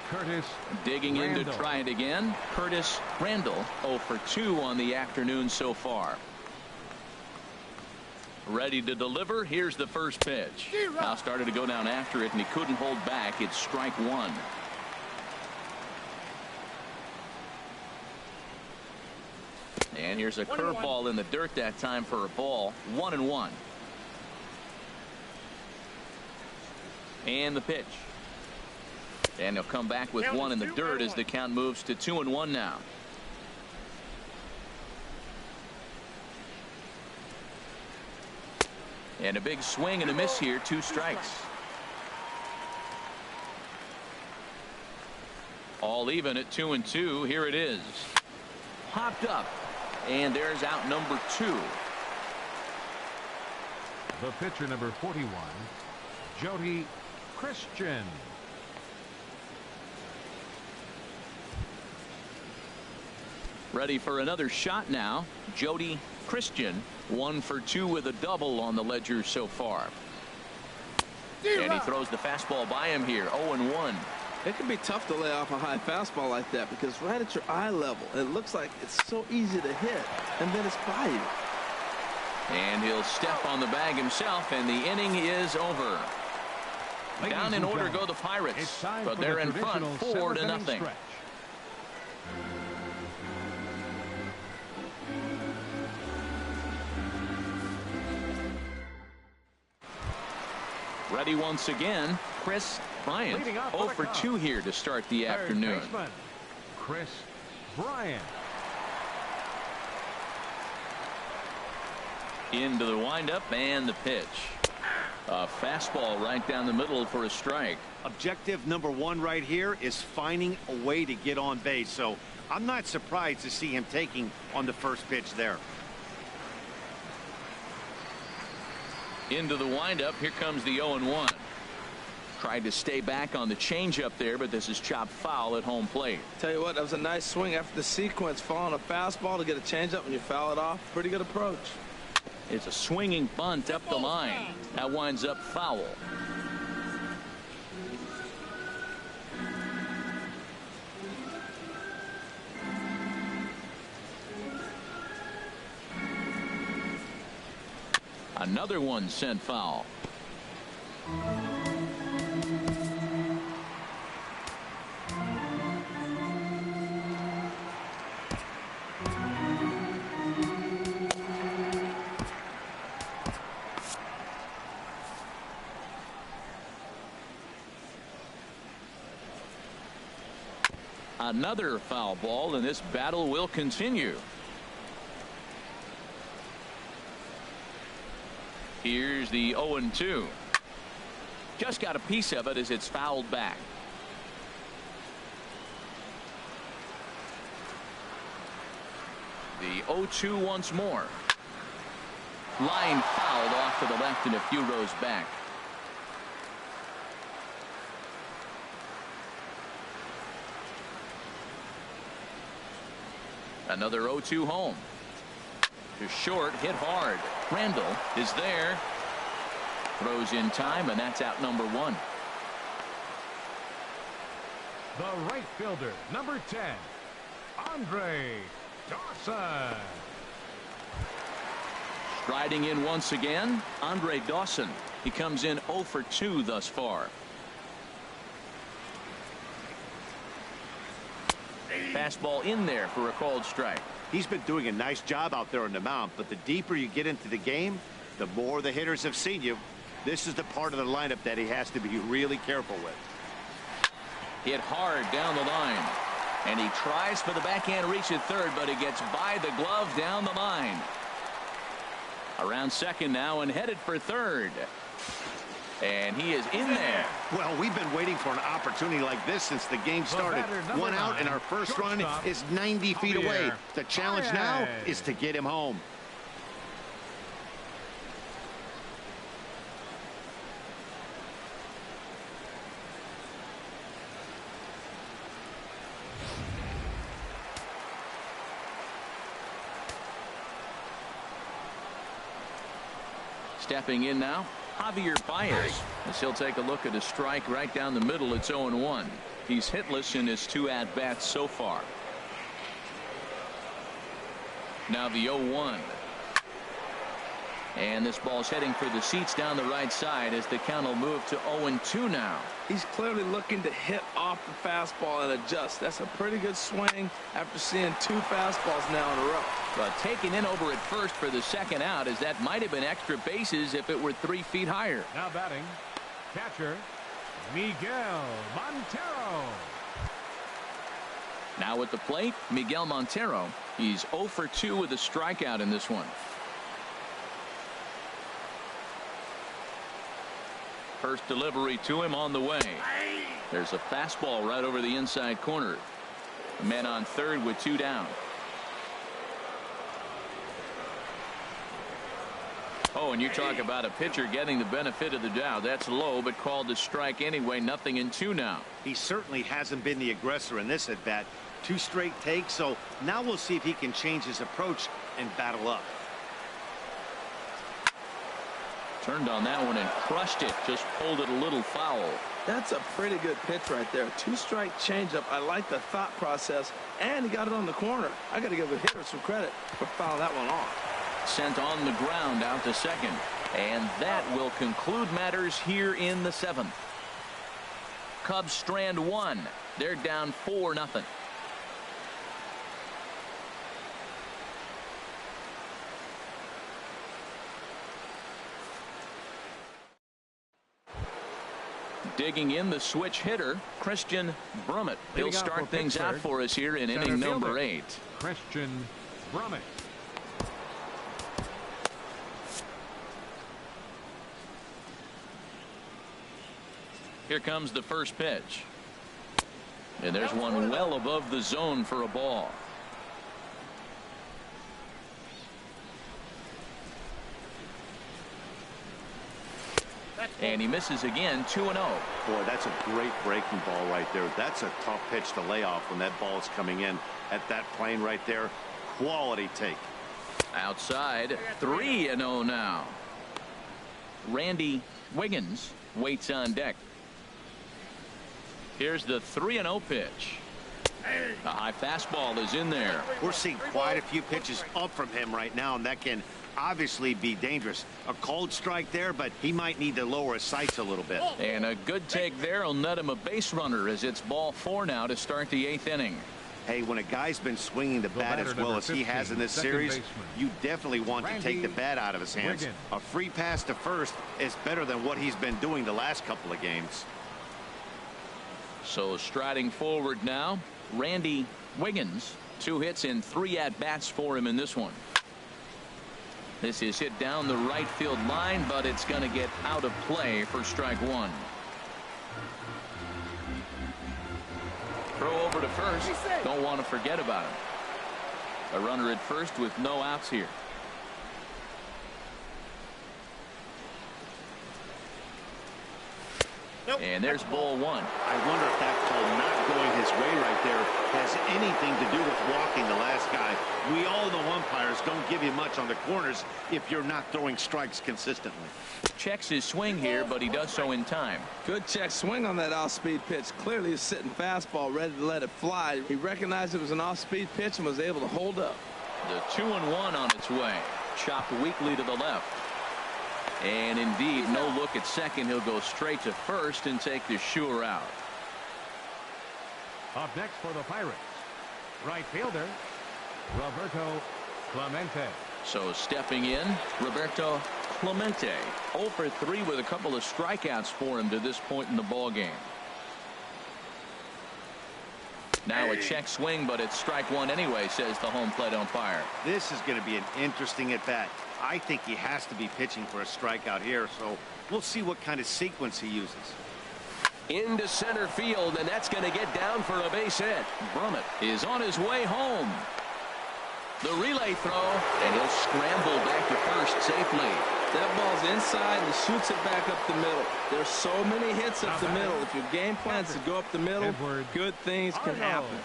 Curtis Digging in to try it again, Curtis Randall, 0 for 2 on the afternoon so far. Ready to deliver. Here's the first pitch. Now started to go down after it, and he couldn't hold back. It's strike 1. And here's a curveball in the dirt that time for a ball. 1-1. And the pitch. And he'll come back with 1 in the dirt as the count moves to 2-1 now. And a big swing and a miss here. 2 strikes. All even at 2-2. Here it is. Popped up. And there's out number 2. The pitcher, number 41, Jody Christian. Ready for another shot now. Jody Christian, 1 for 2 with a double on the ledger so far. And he throws the fastball by him here. 0-1. It can be tough to lay off a high fastball like that because right at your eye level, it looks like it's so easy to hit, and then it's by you. And he'll step on the bag himself, and the inning is over. Down in order go the Pirates, but they're in front 4-0. Ready once again, Chris Bryant. Leading off 0 for for the 2 here to start the Third afternoon. baseman, Chris Bryant. Into the windup and the pitch. A fastball right down the middle for a strike. Objective number 1 right here is finding a way to get on base. So I'm not surprised to see him taking on the first pitch there. Into the windup. Here comes the 0-1. Tried to stay back on the changeup there, but this is chopped foul at home plate. Tell you what, that was a nice swing after the sequence. Following a fastball to get a changeup and you foul it off. Pretty good approach. It's a swinging bunt up the line. That winds up foul. Another one sent foul. Another foul ball, and this battle will continue. Here's the 0-2. Just got a piece of it as it's fouled back. The 0-2 once more. Line fouled off to the left and a few rows back. Another 0-2 home. To short, hit hard. Randall is there. Throws in time, and that's out number 1. The right fielder, number 10, Andre Dawson. Striding in once again, Andre Dawson. He comes in 0 for 2 thus far. Fastball in there for a called strike. He's been doing a nice job out there on the mound, but the deeper you get into the game, the more the hitters have seen you. This is the part of the lineup that he has to be really careful with. Hit hard down the line, and he tries for the backhand reach at third, but he gets by the glove down the line. Around second now and headed for third. And he is in there. Well, we've been waiting for an opportunity like this since the game started. One out, and our first run is 90 feet away. The challenge now is to get him home. Stepping in now, Javier Baez, as he'll take a look at a strike right down the middle. It's 0-1. He's hitless in his 2 at-bats so far. Now the 0-1. And this ball's heading for the seats down the right side as the count will move to 0-2 now. He's clearly looking to hit off the fastball and adjust. That's a pretty good swing after seeing 2 fastballs now in a row. But taken in over at first for the second out, as that might have been extra bases if it were 3 feet higher. Now batting, catcher Miguel Montero. Now at the plate, Miguel Montero. He's 0 for 2 with a strikeout in this one. First delivery to him on the way. There's a fastball right over the inside corner. The man on third with 2 down. Oh, and you talk about a pitcher getting the benefit of the doubt. That's low, but called a strike anyway. 0-2 now. He certainly hasn't been the aggressor in this at bat. 2 straight takes, so now we'll see if he can change his approach and battle up. Turned on that one and crushed it. Just pulled it a little foul. That's a pretty good pitch right there. 2-strike changeup. I like the thought process, and he got it on the corner. I got to give the hitter some credit for fouling that one off. Sent on the ground out to second, and that will conclude matters here in the 7th. Cubs strand 1. They're down 4-0. Digging in, the switch hitter, Christian Brummett. He'll start things out for us here in inning number 8. Christian Brummett. Here comes the first pitch. And there's one well above the zone for a ball. And he misses again, 2-0. Boy, that's a great breaking ball right there. That's a tough pitch to lay off when that ball is coming in at that plane right there. Quality take. Outside, 3-0 now. Randy Wiggins waits on deck. Here's the 3-0 pitch. A high fastball is in there. We're seeing quite a few pitches up from him right now, and that can obviously be dangerous. A cold strike there, but he might need to lower his sights a little bit. And a good take there will net him a base runner as it's ball 4 now to start the 8th inning. Hey, when a guy's been swinging the bat as well as he has in this series, you definitely want to take the bat out of his hands. A free pass to first is better than what he's been doing the last couple of games. So striding forward now, Randy Wiggins. 2 hits and 3 at-bats for him in this one. This is hit down the right field line, but it's going to get out of play for strike 1. Throw over to first. Don't want to forget about him. A runner at first with no outs here. And there's ball 1. I wonder if that call not going his way right there has anything to do with walking the last guy. We all know umpires don't give you much on the corners if you're not throwing strikes consistently. Checks his swing here, but he does so in time. Good check swing on that off-speed pitch. Clearly he's sitting fastball, ready to let it fly. He recognized it was an off-speed pitch and was able to hold up. The 2-1 on its way. Chopped weakly to the left. And indeed, no look at second. He'll go straight to first and take the sure out. Up next for the Pirates, right fielder Roberto Clemente. So stepping in, Roberto Clemente. 0 for 3 with a couple of strikeouts for him to this point in the ball game. Now a check swing, but it's strike 1 anyway, says the home plate umpire. This is going to be an interesting at bat. I think he has to be pitching for a strikeout here, so we'll see what kind of sequence he uses. Into center field, and that's going to get down for a base hit. Brummett is on his way home. The relay throw, and he'll scramble back to first safely. That ball's inside and shoots it back up the middle. There's so many hits up the middle. If your game plan is to go up the middle, good things can happen.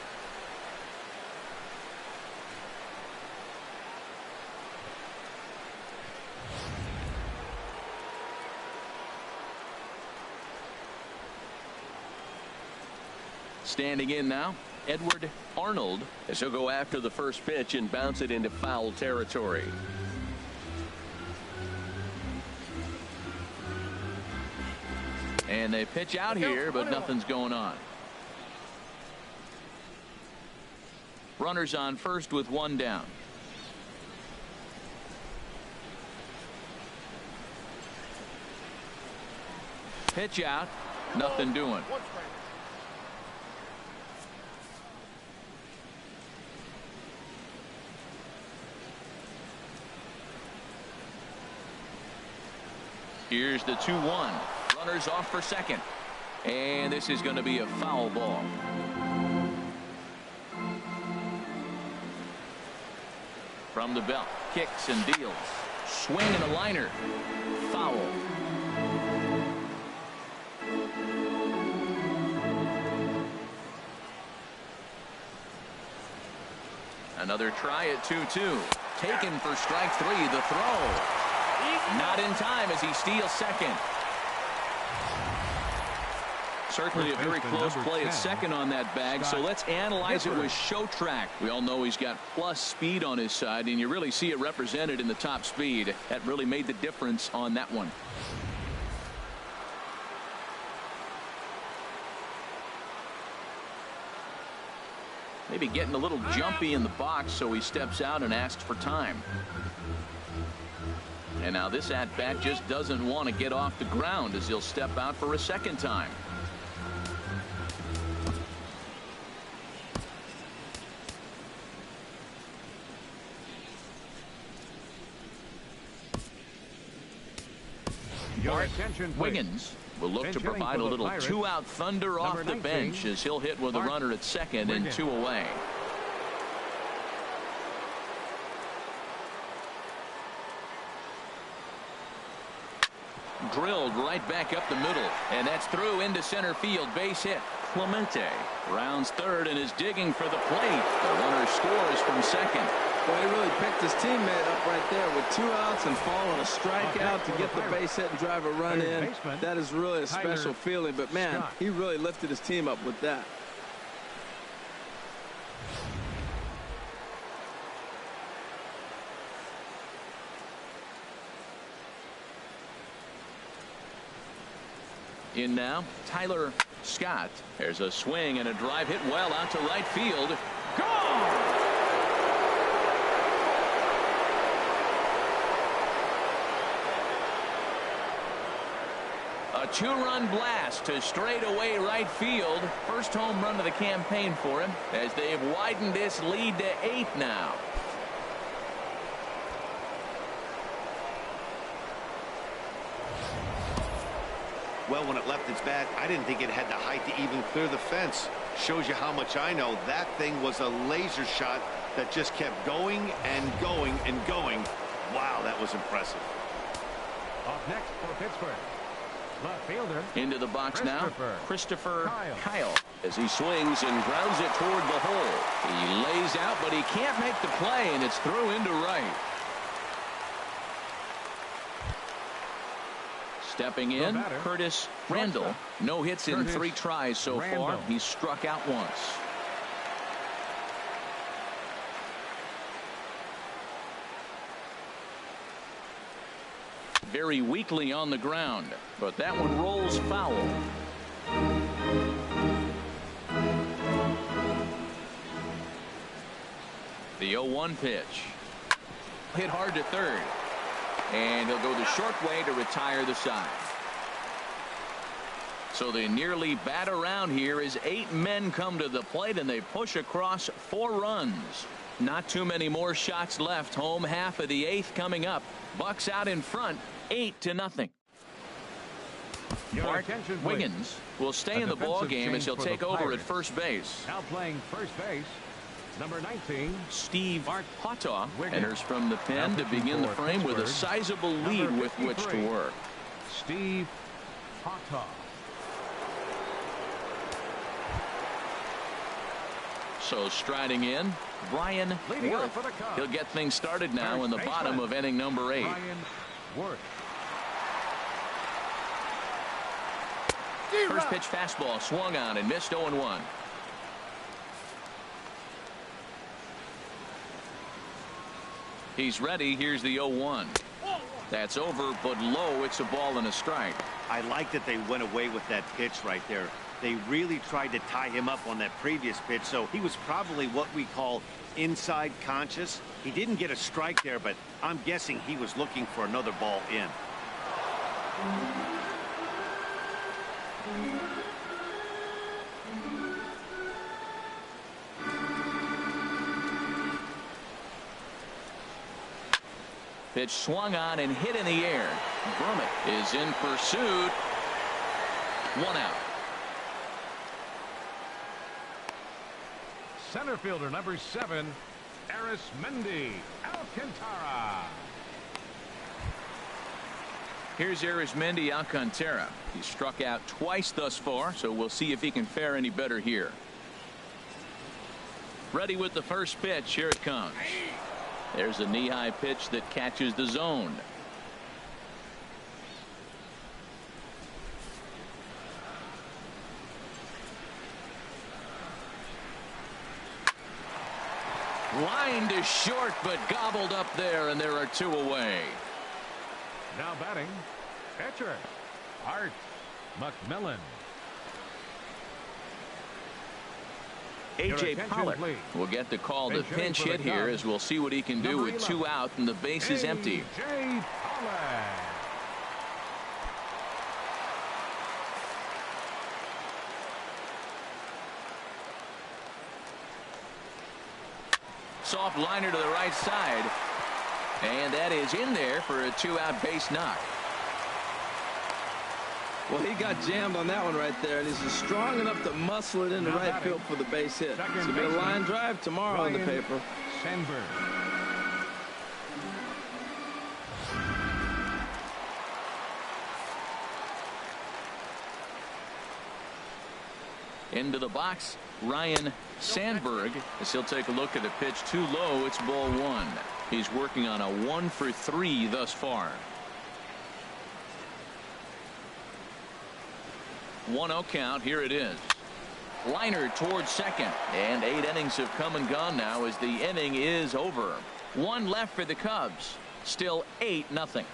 Standing in now, Edward Arnold, as he'll go after the first pitch and bounce it into foul territory. And they pitch out here, but nothing's going on. Runners on first with 1 down. Pitch out, nothing doing. Here's the 2-1. Runners off for second. And this is going to be a foul ball. From the belt. Kicks and deals. Swing and a liner. Foul. Another try at 2-2. Taken for strike 3. The throw. Not in time as he steals second. Certainly a very close play at second on that bag. So let's analyze it with show track. We all know he's got plus speed on his side, and you really see it represented in the top speed. That really made the difference on that one. Maybe getting a little jumpy in the box, so he steps out and asks for time. And now this at-bat just doesn't want to get off the ground as he'll step out for a second time. Your Bart attention, please. Wiggins will look Bench to hitting provide for a the little Pirates, two-out thunder off the 19, bench as he'll hit with a Bart runner at second and Wiggins. 2 away. Drilled right back up the middle, and that's through into center field. Base hit. Clemente rounds third and is digging for the plate. The runner scores from second. Well, he really picked his teammate up right there with 2 outs and following a strikeout to get the base hit and drive a run in. That is really a special feeling. But, man, he really lifted his team up with that. In now, Tyler Scott. There's a swing and a drive hit well out to right field. Gone! A 2-run blast to straightaway right field. First home run of the campaign for him as they've widened this lead to 8 now. Well, when it left its bat, I didn't think it had the height to even clear the fence. Shows you how much I know. That thing was a laser shot that just kept going and going and going. Wow, that was impressive. Off next for Pittsburgh, left fielder Into the box now, Christopher Kyle. As he swings and grounds it toward the hole. He lays out, but he can't make the play, and it's through into right. Stepping in, Curtis Randall. No hits in 3 tries so far. He's struck out once. Very weakly on the ground, but that one rolls foul. The 0-1 pitch. Hit hard to third. And he'll go the short way to retire the side. So they nearly bat around here as 8 men come to the plate and they push across 4 runs. Not too many more shots left. Home half of the 8th coming up. Bucks out in front, 8-0. Bart Wiggins will stay in the ball game as he'll take over at first base. Now playing first base, number 19, Steve Haughtaw enters from the pen to begin the frame with a sizable lead with which to work. Steve Haughtaw. So striding in, Brian Worth. He'll get things started now in the bottom of inning number 8. Brian Worth. First pitch fastball swung on and missed 0-1. He's ready. Here's the 0-1. That's over, but low. It's a ball and a strike. I like that they went away with that pitch right there. They really tried to tie him up on that previous pitch, so he was probably what we call inside conscious. He didn't get a strike there, but I'm guessing he was looking for another ball in. Pitch swung on and hit in the air. Brummett is in pursuit. 1 out. Center fielder number 7, Arismendi Alcantara. Here's Arismendi Alcantara. He's struck out twice thus far, so we'll see if he can fare any better here. Ready with the first pitch. Here it comes. There's a knee-high pitch that catches the zone. Line to short, but gobbled up there, and there are 2 away. Now batting, catcher Art McMillan. A.J. Pollard will get the call to pinch hit here, as we'll see what he can do with 2 out and the base is empty. A.J. Pollard. Soft liner to the right side, and that is in there for a 2-out base knock. Well, he got jammed on that one right there, and he's just strong enough to muscle it into right field for the base hit. It's going to be a line drive tomorrow in the paper. Sandberg. Into the box, Ryan Sandberg, as he'll take a look at a pitch too low. It's ball one. He's working on a 1-for-3 thus far. 1-0 count. Here it is. Liner towards second, and 8 innings have come and gone now as the inning is over. 1 left for the Cubs. Still 8-0.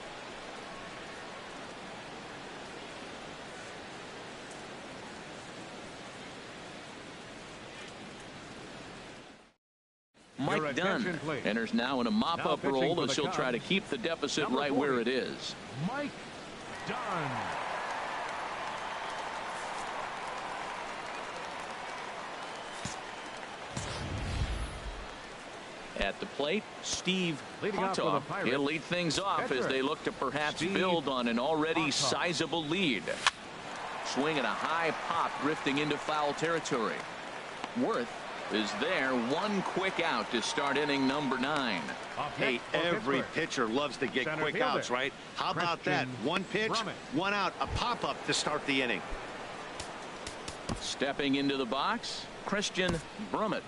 Mike Dunn enters now in a mop-up role as he'll try to keep the deficit right where it is. Mike Dunn. At the plate, Steve Potoff. He'll lead things off as they look to perhaps build on an already sizable lead. Swinging a high pop, drifting into foul territory. Worth is there. 1 quick out to start inning number 9. Hey, every pitcher loves to get quick outs, right? How about that? 1 pitch, 1 out, a pop-up to start the inning. Stepping into the box, Christian Brummett.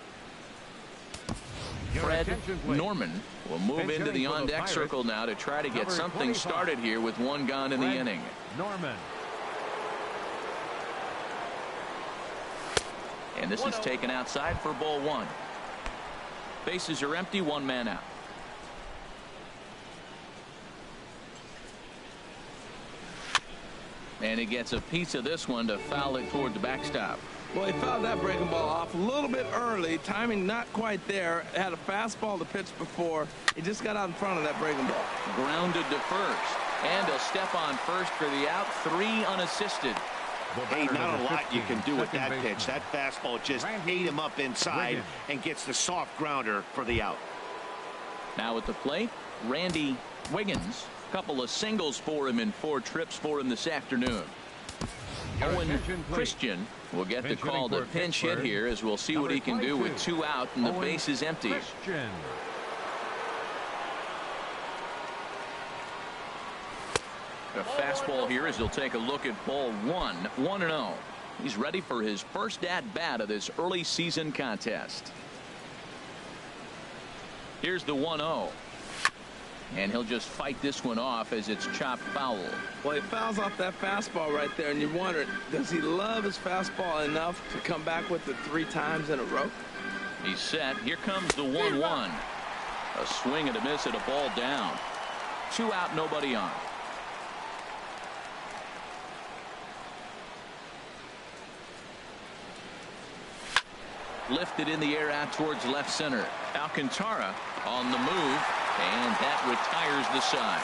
Fred Norman will move into the on-deck circle now to try to get something started here with 1 gone in the inning. Norman. And this is taken outside for ball 1. Bases are empty, 1 man out. And he gets a piece of this one to foul it toward the backstop. Well, he fouled that breaking ball off a little bit early. Timing not quite there. Had a fastball to pitch before. He just got out in front of that breaking ball. Grounded to first. And he'll step on first for the out. 3 unassisted. Hey, not a lot you can do with that pitch. That fastball just ate him up inside and gets the soft grounder for the out. Now at the plate, Randy Wiggins. Couple of singles for him in 4 trips for him this afternoon. Owen Christian will get the call to pinch hit here, as we'll see what he can do with 2 out and the base is empty. A fastball here as he'll take a look at ball 1. 1-0. He's ready for his first at-bat of this early season contest. Here's the 1-0. And he'll just fight this one off as it's chopped foul. Well, he fouls off that fastball right there, and you wonder, does he love his fastball enough to come back with it 3 times in a row? He's set. Here comes the 1-1. A swing and a miss at a ball down. 2 out, nobody on. Lifted in the air out towards left center. Alcantara on the move, and that retires the side.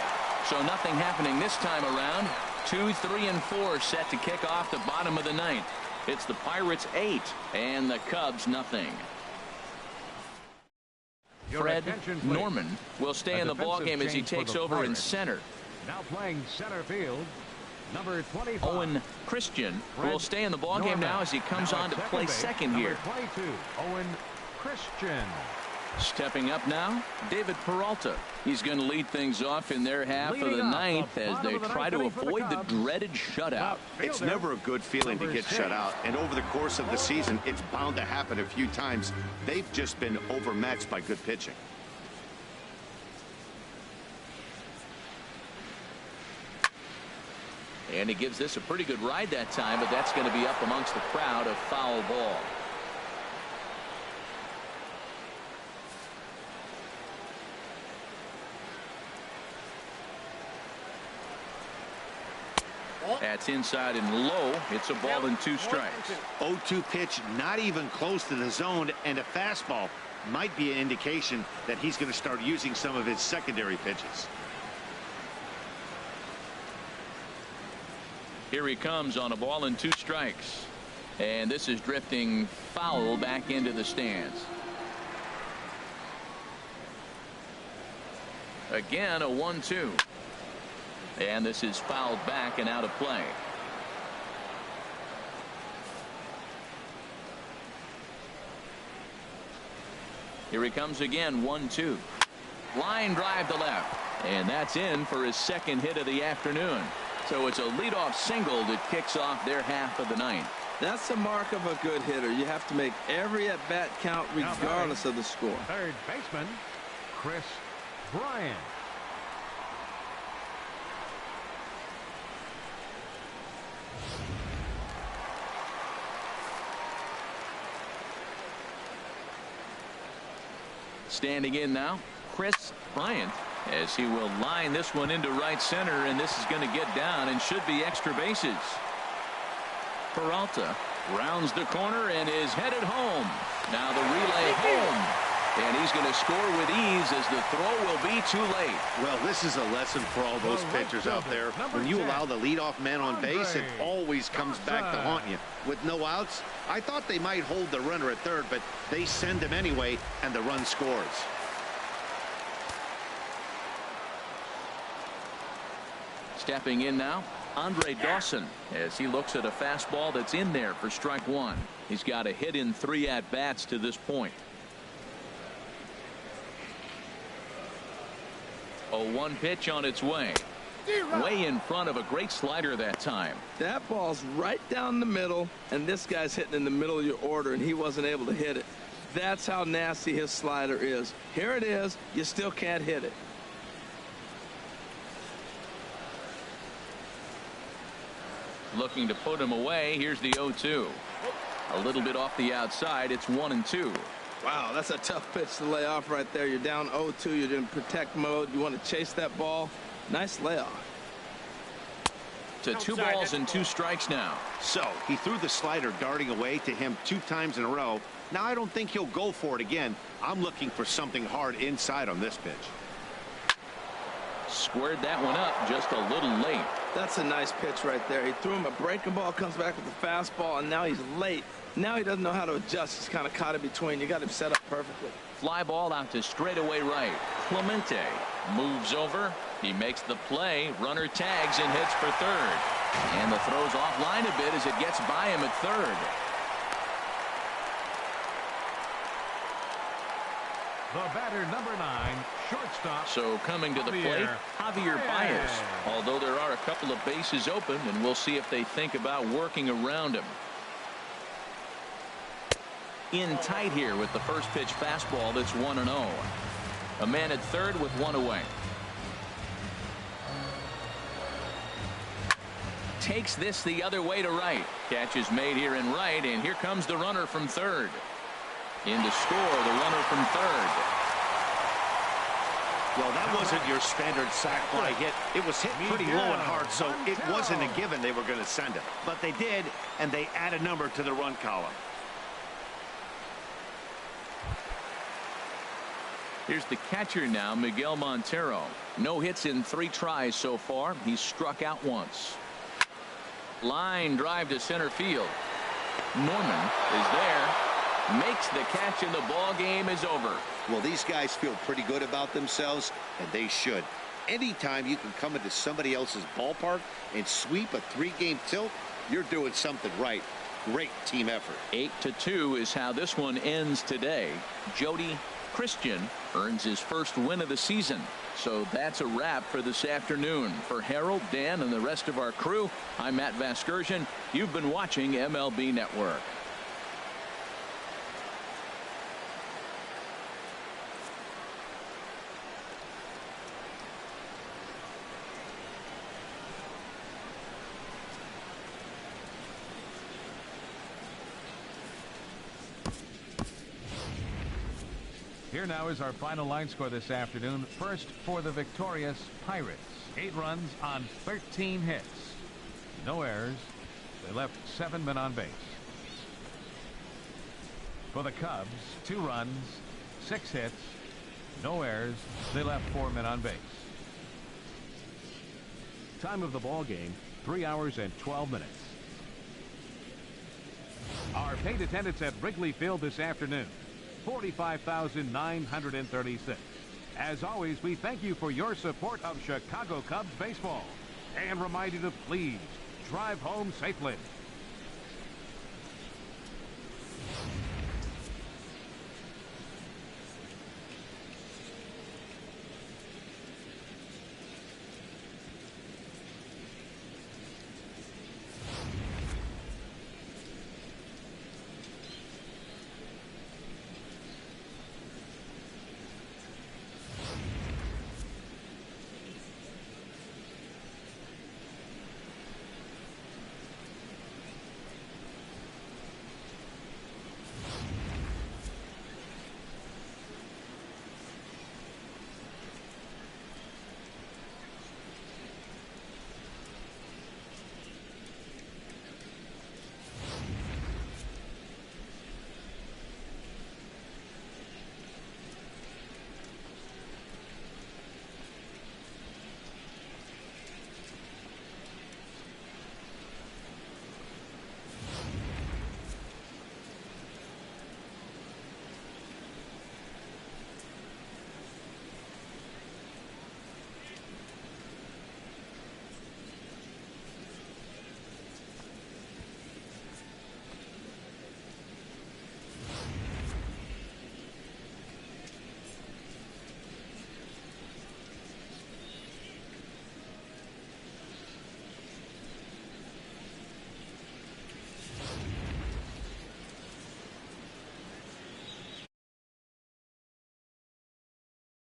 So nothing happening this time around. 2, 3, and 4 set to kick off the bottom of the 9th. It's the Pirates 8 and the Cubs nothing. Fred Norman will stay in the ballgame as he takes over in center. Now playing center field, number 25. Owen Christian will stay in the ballgame now as he comes on to play second here. 22, Owen Christian. Stepping up now, David Peralta. He's going to lead things off in their half of the 9th as they try to avoid the dreaded shutout. It's never a good feeling to get shut out, and over the course of the season, it's bound to happen a few times. They've just been overmatched by good pitching. And he gives this a pretty good ride that time, but that's going to be up amongst the crowd. A foul ball. That's inside and low. It's a ball and 2 strikes. 0-2 pitch, not even close to the zone, and a fastball might be an indication that he's going to start using some of his secondary pitches. Here he comes on a ball and 2 strikes. And this is drifting foul back into the stands. Again, a 1-2. And this is fouled back and out of play. Here he comes again, 1-2. Line drive to left. And that's in for his second hit of the afternoon. So it's a leadoff single that kicks off their half of the ninth. That's the mark of a good hitter. You have to make every at-bat count regardless of the score. Third baseman, Chris Bryant. Standing in now, Chris Bryant, as he will line this one into right center, and this is going to get down and should be extra bases. Peralta rounds the corner and is headed home. Now the relay home, and he's going to score with ease as the throw will be too late. Well, this is a lesson for all those pitchers out there. When you allow the leadoff man on base, it always comes back to haunt you. With no outs, I thought they might hold the runner at third, but they send him anyway, and the run scores. Stepping in now, Andre Dawson, as he looks at a fastball that's in there for strike one. He's got a hit in 3 at-bats to this point. 0-1 pitch on its way. Way in front of a great slider that time. That ball's right down the middle, and this guy's hitting in the middle of your order, and he wasn't able to hit it. That's how nasty his slider is. Here it is. You still can't hit it. Looking to put him away. Here's the 0-2. A little bit off the outside. It's 1-2. Wow, that's a tough pitch to lay off right there. You're down 0-2. You're in protect mode. You want to chase that ball. Nice layoff. To 2 balls and 2 strikes now. So he threw the slider darting away to him 2 times in a row. Now I don't think he'll go for it again. I'm looking for something hard inside on this pitch. Squared that one up just a little late. That's a nice pitch right there. He threw him a breaking ball, comes back with a fastball, and now he's late. Now he doesn't know how to adjust. He's kind of caught in between. You got him set up perfectly. Fly ball out to straightaway right. Clemente moves over. He makes the play. Runner tags and hits for third. And the throw's offline a bit as it gets by him at third. The batter, number 9, shortstop. So coming to the plate, Javier Baez. Although there are a couple of bases open, and we'll see if they think about working around him. In tight here with the first pitch fastball that's 1-0. A man at third with 1 away. Takes this the other way to right. Catch is made here in right, and here comes the runner from third. In to score, the runner from third. Well, that wasn't your standard sac fly hit. It was hit pretty low and hard, so it wasn't a given they were going to send it. But they did, and they add a number to the run column. Here's the catcher now, Miguel Montero. No hits in 3 tries so far. He's struck out once. Line drive to center field. Norman is there. Makes the catch, and the ball game is over. Well, these guys feel pretty good about themselves, and they should. Anytime you can come into somebody else's ballpark and sweep a 3-game tilt, you're doing something right. Great team effort. 8-2 is how this one ends today. Jody Christian earns his first win of the season. So that's a wrap for this afternoon. For Harold, Dan, and the rest of our crew, I'm Matt Vasgersian. You've been watching MLB Network. Here now is our final line score this afternoon. First for the victorious Pirates. 8 runs on 13 hits. No errors. They left 7 men on base. For the Cubs, 2 runs, 6 hits, no errors. They left 4 men on base. Time of the ball game, 3 hours and 12 minutes. Our paid attendance at Wrigley Field this afternoon, 45,936. As always, we thank you for your support of Chicago Cubs baseball and remind you to please drive home safely.